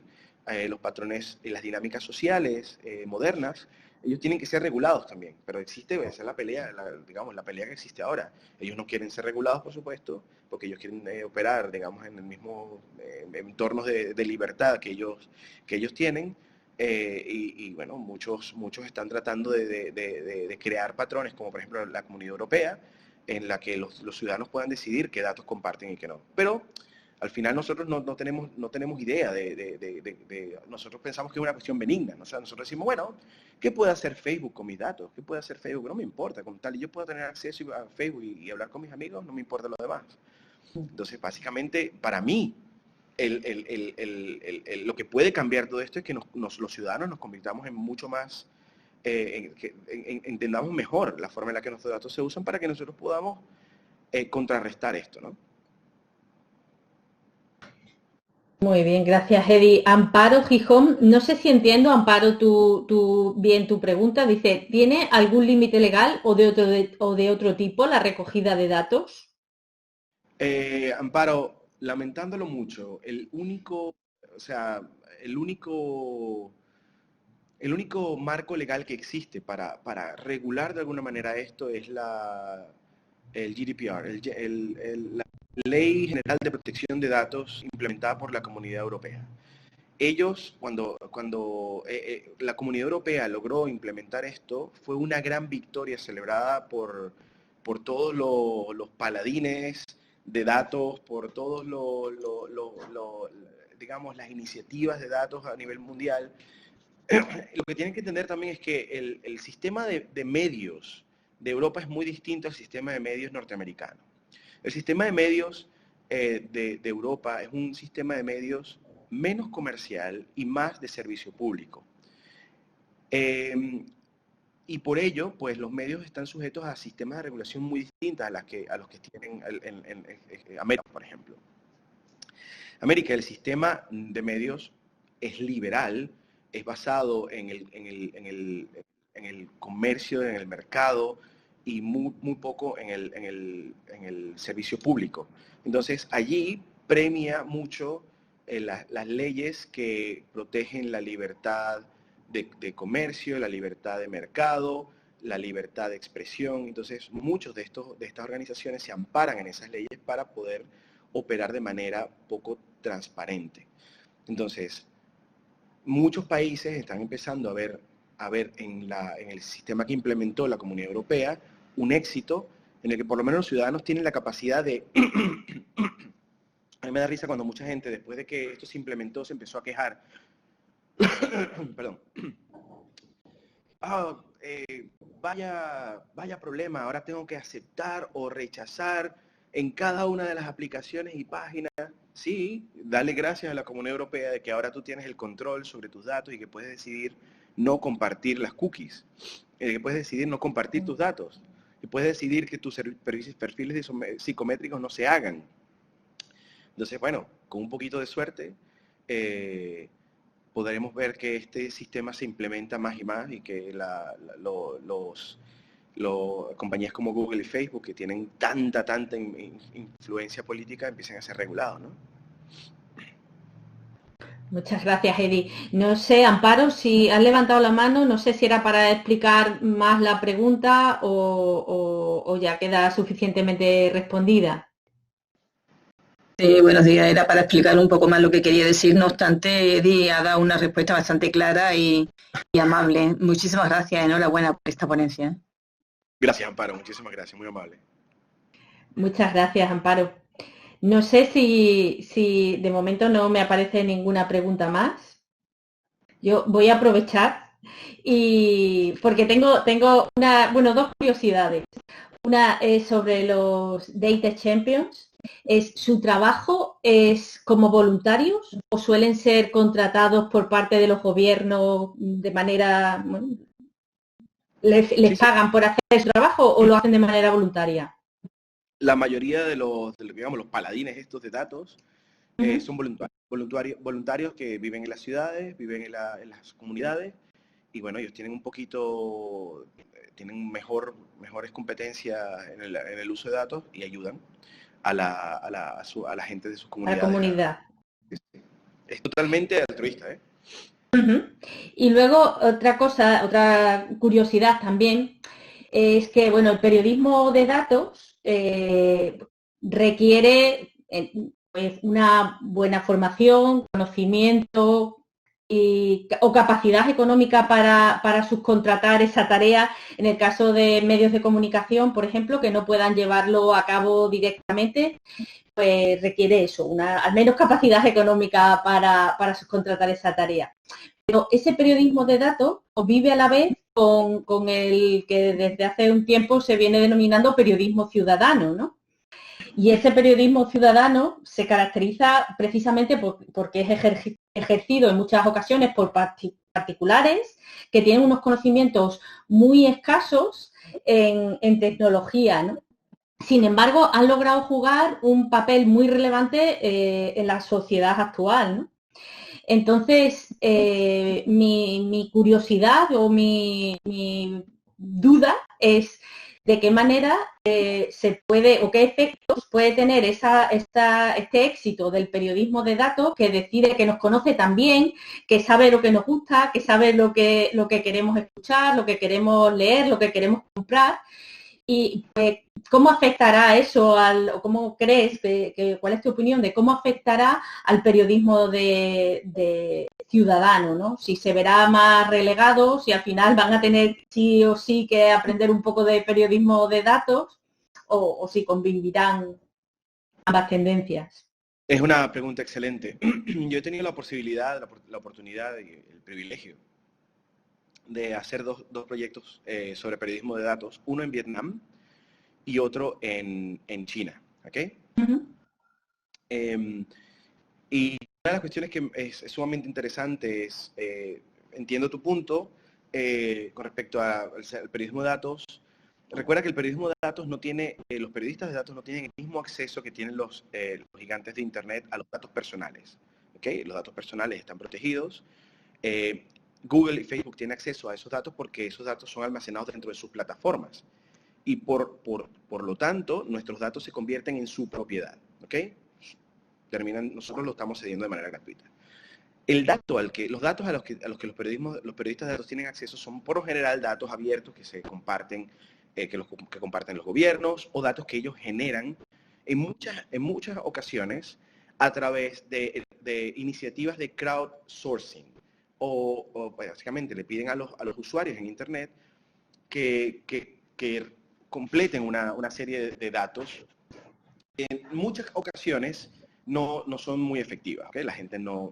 los patrones y las dinámicas sociales modernas, ellos tienen que ser regulados también, pero existe, esa es la pelea, digamos, la pelea que existe ahora. Ellos no quieren ser regulados, por supuesto, porque ellos quieren operar, digamos, en el mismo entorno de libertad que ellos tienen, y bueno, muchos están tratando de crear patrones, como por ejemplo la Comunidad Europea, en la que los ciudadanos puedan decidir qué datos comparten y qué no. Pero al final nosotros no tenemos idea nosotros pensamos que es una cuestión benigna, ¿no? O sea, nosotros decimos, bueno, ¿qué puede hacer Facebook con mis datos? ¿Qué puede hacer Facebook? No me importa, con tal y yo puedo tener acceso a Facebook y hablar con mis amigos, no me importa lo demás. Entonces, básicamente, para mí, lo que puede cambiar todo esto es que los ciudadanos nos convirtamos en mucho más, entendamos mejor la forma en la que nuestros datos se usan para que nosotros podamos contrarrestar esto, ¿no? Muy bien, gracias, Eddie. Amparo Gijón, no sé si entiendo, Amparo, bien tu pregunta. Dice, ¿tiene algún límite legal o de otro tipo la recogida de datos? Amparo, lamentándolo mucho, el único marco legal que existe para regular de alguna manera esto es el GDPR, la Ley General de Protección de Datos implementada por la Comunidad Europea. Ellos, cuando la Comunidad Europea logró implementar esto, fue una gran victoria celebrada por todos los paladines de datos, por todos digamos, las iniciativas de datos a nivel mundial. Lo que tienen que entender también es que el sistema de medios de Europa es muy distinto al sistema de medios norteamericano. El sistema de medios de Europa es un sistema de medios menos comercial y más de servicio público. Y por ello, pues los medios están sujetos a sistemas de regulación muy distintos a los que tienen en América, por ejemplo. América, el sistema de medios es liberal, es basado en el comercio, en el mercado y muy poco en el servicio público. Entonces, allí premia mucho las leyes que protegen la libertad de comercio, la libertad de mercado, la libertad de expresión. Entonces, muchos de estas organizaciones se amparan en esas leyes para poder operar de manera poco transparente. Entonces, muchos países están empezando a ver en el sistema que implementó la Comunidad Europea un éxito en el que por lo menos los ciudadanos tienen la capacidad de... A mí me da risa cuando mucha gente, después de que esto se implementó, se empezó a quejar. Perdón. Vaya problema, ahora tengo que aceptar o rechazar en cada una de las aplicaciones y páginas. Sí, dale gracias a la Comunidad Europea de que ahora tú tienes el control sobre tus datos y que puedes decidir no compartir las cookies, que puedes decidir no compartir tus datos. y puedes decidir que tus perfiles psicométricos no se hagan. Entonces, bueno, con un poquito de suerte, podremos ver que este sistema se implementa más y más y que compañías como Google y Facebook, que tienen tanta influencia política, empiecen a ser regulados, ¿no? Muchas gracias, Eddie. No sé, Amparo, si has levantado la mano, no sé si era para explicar más la pregunta o ya queda suficientemente respondida. Sí, buenos días. Era para explicar un poco más lo que quería decir. No obstante, Eddie ha dado una respuesta bastante clara y amable. Muchísimas gracias. Enhorabuena por esta ponencia. Gracias, Amparo. Muchísimas gracias. Muy amable. Muchas gracias, Amparo. No sé si de momento no me aparece ninguna pregunta más. Yo voy a aprovechar porque tengo dos curiosidades. Una es sobre los Data Champions. ¿Su trabajo es como voluntarios o suelen ser contratados por parte de los gobiernos de manera... Bueno, ¿les pagan por hacer su trabajo o lo hacen de manera voluntaria? La mayoría de los paladines estos de datos son voluntarios que viven en las ciudades, viven en las comunidades, y bueno, ellos tienen mejores competencias en el uso de datos y ayudan a la gente de sus comunidades. A la comunidad. Es totalmente altruista, ¿eh? Y luego otra curiosidad también, es que, bueno, el periodismo de datos requiere pues, una buena formación, conocimiento o capacidad económica para subcontratar esa tarea en el caso de medios de comunicación, por ejemplo, que no puedan llevarlo a cabo directamente, pues requiere eso, al menos capacidad económica para subcontratar esa tarea. Pero ese periodismo de datos vive a la vez con el que desde hace un tiempo se viene denominando periodismo ciudadano, ¿no? Y ese periodismo ciudadano se caracteriza precisamente porque es ejercido en muchas ocasiones por particulares que tienen unos conocimientos muy escasos en tecnología, ¿no? Sin embargo, han logrado jugar un papel muy relevante en la sociedad actual, ¿no? Entonces, mi curiosidad o mi duda es de qué manera se puede o qué efectos puede tener este éxito del periodismo de datos que decide que nos conoce tan bien, que sabe lo que nos gusta, que sabe lo que queremos escuchar, lo que queremos leer, lo que queremos comprar. Y pues, ¿cómo afectará eso o cómo crees, cuál es tu opinión de cómo afectará al periodismo de ciudadano, ¿no? Si se verá más relegado, si al final van a tener sí o sí que aprender un poco de periodismo de datos o si convivirán ambas tendencias. Es una pregunta excelente. Yo he tenido la posibilidad, la oportunidad y el privilegio de hacer dos proyectos sobre periodismo de datos, uno en Vietnam y otro en China, ¿ok? Y una de las cuestiones que es sumamente interesante es, entiendo tu punto con respecto al periodismo de datos. Recuerda que el periodismo de datos no tiene, los periodistas de datos no tienen el mismo acceso que tienen los gigantes de Internet a los datos personales, ¿ok? Los datos personales están protegidos. Google y Facebook tienen acceso a esos datos porque esos datos son almacenados dentro de sus plataformas. Y por lo tanto, nuestros datos se convierten en su propiedad, ¿ok? Nosotros lo estamos cediendo de manera gratuita. Los datos a los que los periodistas de datos tienen acceso son por lo general datos abiertos que se comparten, que comparten los gobiernos, o datos que ellos generan en muchas ocasiones a través de iniciativas de crowdsourcing. O básicamente le piden a los usuarios en Internet que completen una serie de datos. En muchas ocasiones no son muy efectivas, ¿okay? La gente no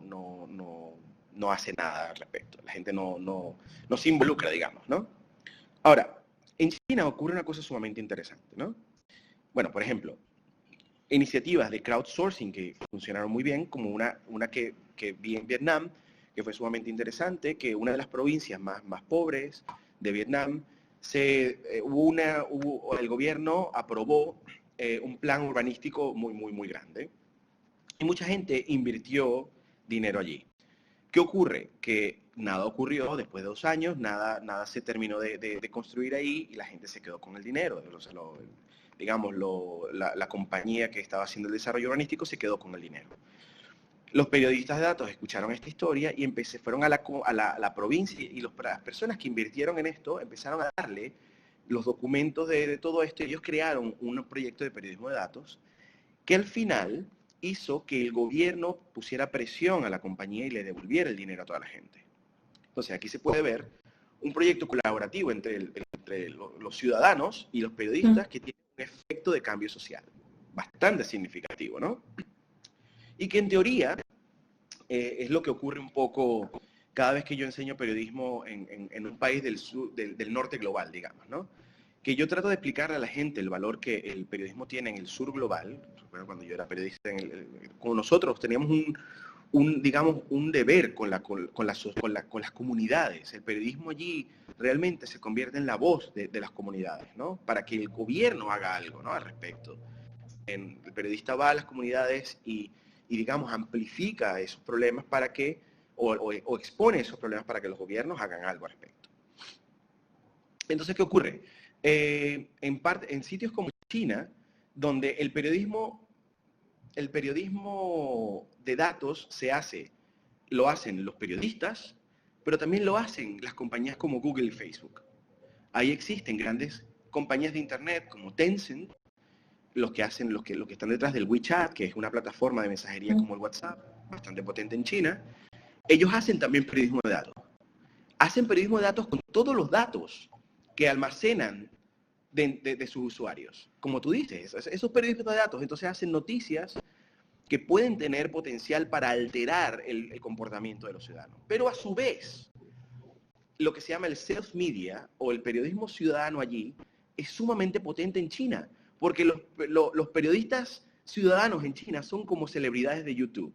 hace nada al respecto, la gente no se involucra, digamos, ¿no? Ahora, en China ocurre una cosa sumamente interesante, ¿no? Bueno, por ejemplo, iniciativas de crowdsourcing que funcionaron muy bien, como una que vi en Vietnam, que fue sumamente interesante, que una de las provincias más pobres de Vietnam el gobierno aprobó un plan urbanístico muy grande y mucha gente invirtió dinero allí. ¿Qué ocurre? Que nada ocurrió después de 2 años, nada se terminó de construir ahí y la gente se quedó con el dinero. O sea, la compañía que estaba haciendo el desarrollo urbanístico se quedó con el dinero. Los periodistas de datos escucharon esta historia y fueron a la provincia y las personas que invirtieron en esto empezaron a darle los documentos de todo esto y ellos crearon un proyecto de periodismo de datos que al final hizo que el gobierno pusiera presión a la compañía y le devolviera el dinero a toda la gente. Entonces aquí se puede ver un proyecto colaborativo entre los ciudadanos y los periodistas que tiene un efecto de cambio social bastante significativo, ¿no? Y que en teoría es lo que ocurre un poco cada vez que yo enseño periodismo en un país del norte global, digamos, ¿no? Que yo trato de explicarle a la gente el valor que el periodismo tiene en el sur global. Recuerdo cuando yo era periodista, con nosotros teníamos un deber con las comunidades. El periodismo allí realmente se convierte en la voz de las comunidades, ¿no? Para que el gobierno haga algo, ¿no? Al respecto. El periodista va a las comunidades y digamos, amplifica esos problemas para que, o expone esos problemas para que los gobiernos hagan algo al respecto. Entonces, ¿qué ocurre? En sitios como China, donde el periodismo de datos lo hacen los periodistas, pero también lo hacen las compañías como Google y Facebook. Ahí existen grandes compañías de internet como Tencent, los que están detrás del WeChat, que es una plataforma de mensajería como el WhatsApp, bastante potente en China. Ellos hacen también periodismo de datos. Hacen periodismo de datos con todos los datos que almacenan de sus usuarios. Como tú dices, esos periodistas de datos entonces hacen noticias que pueden tener potencial para alterar el comportamiento de los ciudadanos. Pero a su vez, lo que se llama el self-media o el periodismo ciudadano allí es sumamente potente en China. Porque los periodistas ciudadanos en China son como celebridades de YouTube.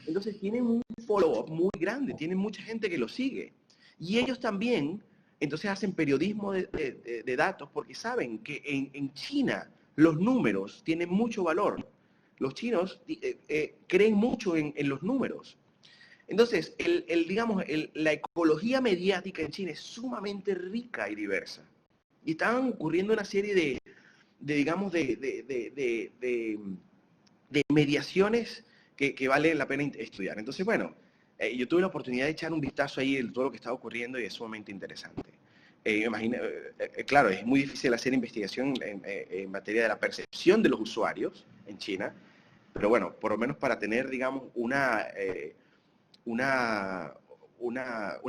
Entonces tienen un follow-up muy grande, tienen mucha gente que los sigue. Y ellos también, entonces hacen periodismo de datos porque saben que en China los números tienen mucho valor. Los chinos creen mucho en los números. Entonces, la ecología mediática en China es sumamente rica y diversa. Y estaban ocurriendo una serie de mediaciones que vale la pena estudiar. Entonces, bueno, yo tuve la oportunidad de echar un vistazo ahí de todo lo que estaba ocurriendo y es sumamente interesante. Claro, es muy difícil hacer investigación en materia de la percepción de los usuarios en China, pero bueno, por lo menos para tener, digamos, una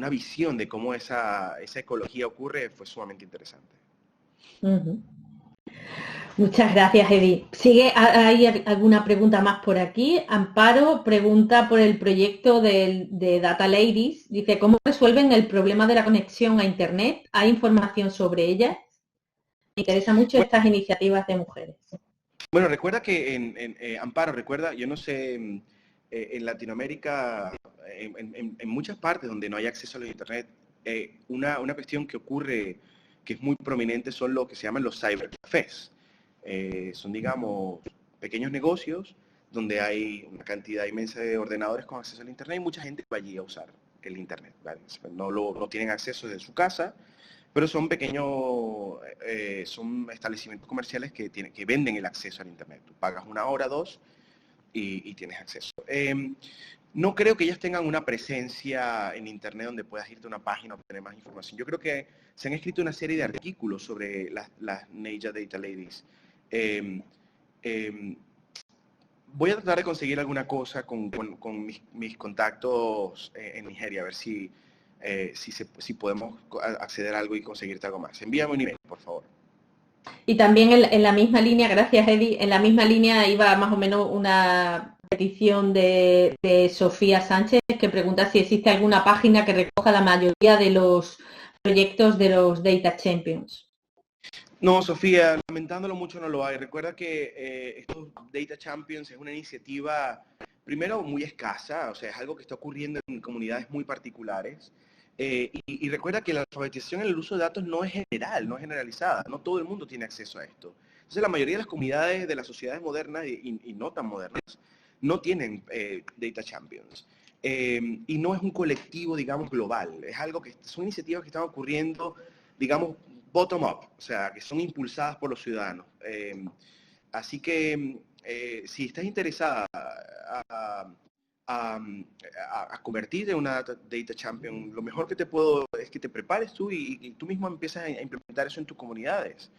visión de cómo esa ecología ocurre fue sumamente interesante. Muchas gracias, Eddie. ¿Hay alguna pregunta más por aquí? Amparo pregunta por el proyecto de Data Ladies. Dice, ¿cómo resuelven el problema de la conexión a Internet? ¿Hay información sobre ellas? Me interesan mucho estas iniciativas de mujeres. Bueno, recuerda que Amparo, yo no sé, en Latinoamérica, en muchas partes donde no hay acceso a la Internet, una cuestión que ocurre, que es muy prominente, son lo que se llaman los cybercafés. Son, digamos, pequeños negocios donde hay una cantidad inmensa de ordenadores con acceso al Internet y mucha gente va allí a usar el Internet, ¿vale? No tienen acceso desde su casa, pero son pequeños, son establecimientos comerciales que venden el acceso al Internet. Tú pagas 1 hora, 2 y tienes acceso. No creo que ellas tengan una presencia en Internet donde puedas irte a una página a obtener más información. Yo creo que se han escrito una serie de artículos sobre las Neja Data Ladies. Voy a tratar de conseguir alguna cosa con mis contactos en Nigeria, a ver si podemos acceder a algo y conseguirte algo más. Envíame un email, por favor. Y también en la misma línea, gracias Eddie, en la misma línea iba más o menos una petición de Sofía Sánchez que pregunta si existe alguna página que recoja la mayoría de los proyectos de los Data Champions. No, Sofía, lamentándolo mucho no lo hay. Recuerda que estos Data Champions es una iniciativa, primero, muy escasa, o sea, es algo que está ocurriendo en comunidades muy particulares. Y recuerda que la alfabetización en el uso de datos no es general, no es generalizada, no todo el mundo tiene acceso a esto. Entonces la mayoría de las comunidades de las sociedades modernas y no tan modernas no tienen Data Champions. Y no es un colectivo, digamos, global, es algo que son iniciativas que están ocurriendo, digamos, bottom-up, o sea, que son impulsadas por los ciudadanos. Así que si estás interesada a convertirte en una Data Champion, lo mejor que te puedo es que te prepares tú y tú mismo empiezas a implementar eso en tus comunidades.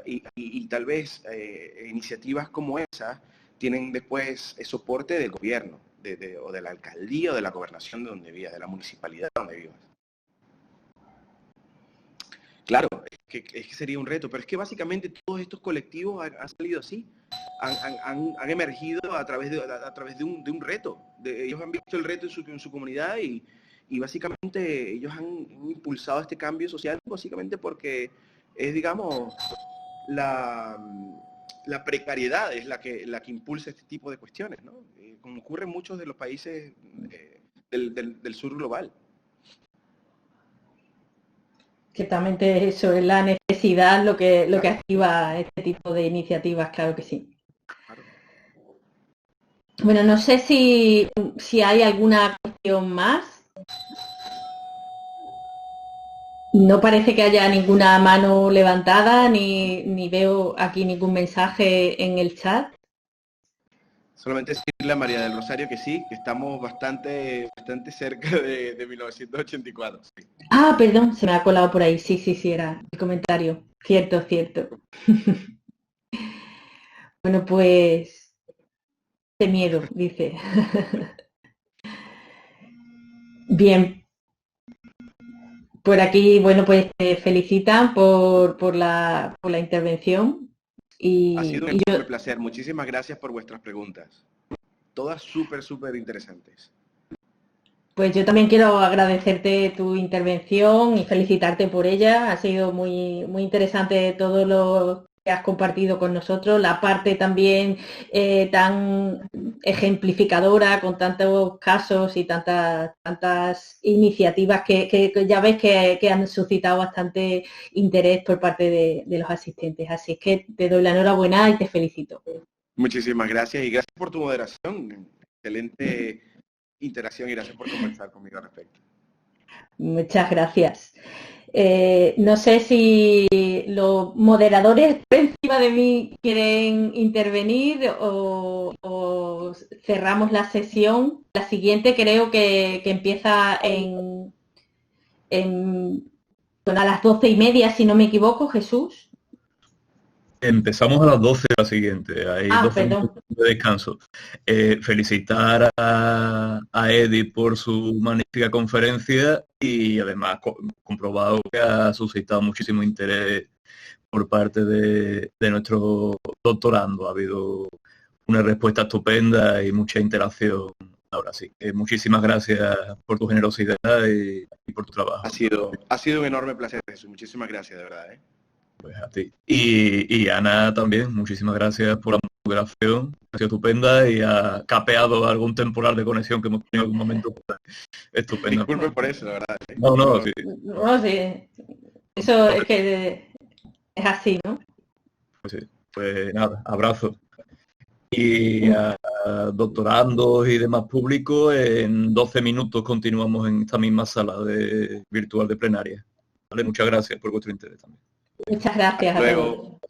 Y tal vez iniciativas como esa tienen después el soporte del gobierno, o de la alcaldía o de la gobernación de donde vivas, de la municipalidad donde vivas. Claro, es que sería un reto, pero es que básicamente todos estos colectivos han salido así, han emergido a través de un reto. Ellos han visto el reto en su comunidad y básicamente ellos han impulsado este cambio social básicamente porque es, digamos, la precariedad es la que impulsa este tipo de cuestiones, ¿no? Como ocurre en muchos de los países del sur global. Ciertamente eso es la necesidad lo que activa este tipo de iniciativas, claro que sí. Bueno, no sé si hay alguna cuestión más. No parece que haya ninguna mano levantada, ni veo aquí ningún mensaje en el chat. Solamente decirle a María del Rosario que sí, que estamos bastante cerca de 1984. Sí. Ah, perdón, se me ha colado por ahí. Sí, era el comentario. Cierto. Bueno, pues de miedo, dice. Bien. Por aquí, bueno, pues te felicitan por la intervención. Ha sido un enorme placer. Muchísimas gracias por vuestras preguntas. Todas súper interesantes. Pues yo también quiero agradecerte tu intervención y felicitarte por ella. Ha sido muy interesante todo lo que has compartido con nosotros, la parte también tan ejemplificadora con tantos casos y tantas iniciativas que ya ves que han suscitado bastante interés por parte de los asistentes. Así es que te doy la enhorabuena y te felicito. Muchísimas gracias y gracias por tu moderación. Excelente interacción y gracias por conversar conmigo al respecto. Muchas gracias. No sé si los moderadores por encima de mí quieren intervenir o cerramos la sesión. La siguiente creo que empieza a las 12:30, si no me equivoco, Jesús. Empezamos a las 12 la siguiente, hay 12 perdón. minutos de descanso. Felicitar a Edith por su magnífica conferencia y además comprobado que ha suscitado muchísimo interés por parte de nuestro doctorando. Ha habido una respuesta estupenda y mucha interacción. Ahora sí, muchísimas gracias por tu generosidad y por tu trabajo. Ha sido un enorme placer, Jesús. Muchísimas gracias, de verdad. Pues a ti. Y Ana también, muchísimas gracias por la moderación, ha sido estupenda y ha capeado algún temporal de conexión que hemos tenido en algún momento. Estupendo. Disculpen por eso, la verdad. No, sí. No, sí. Eso es que es así, ¿no? Pues sí, pues nada, abrazo. Y a doctorandos y demás público, en 12 minutos continuamos en esta misma sala virtual de plenaria. ¿Vale? Muchas gracias por vuestro interés también. Muchas gracias. Hasta luego.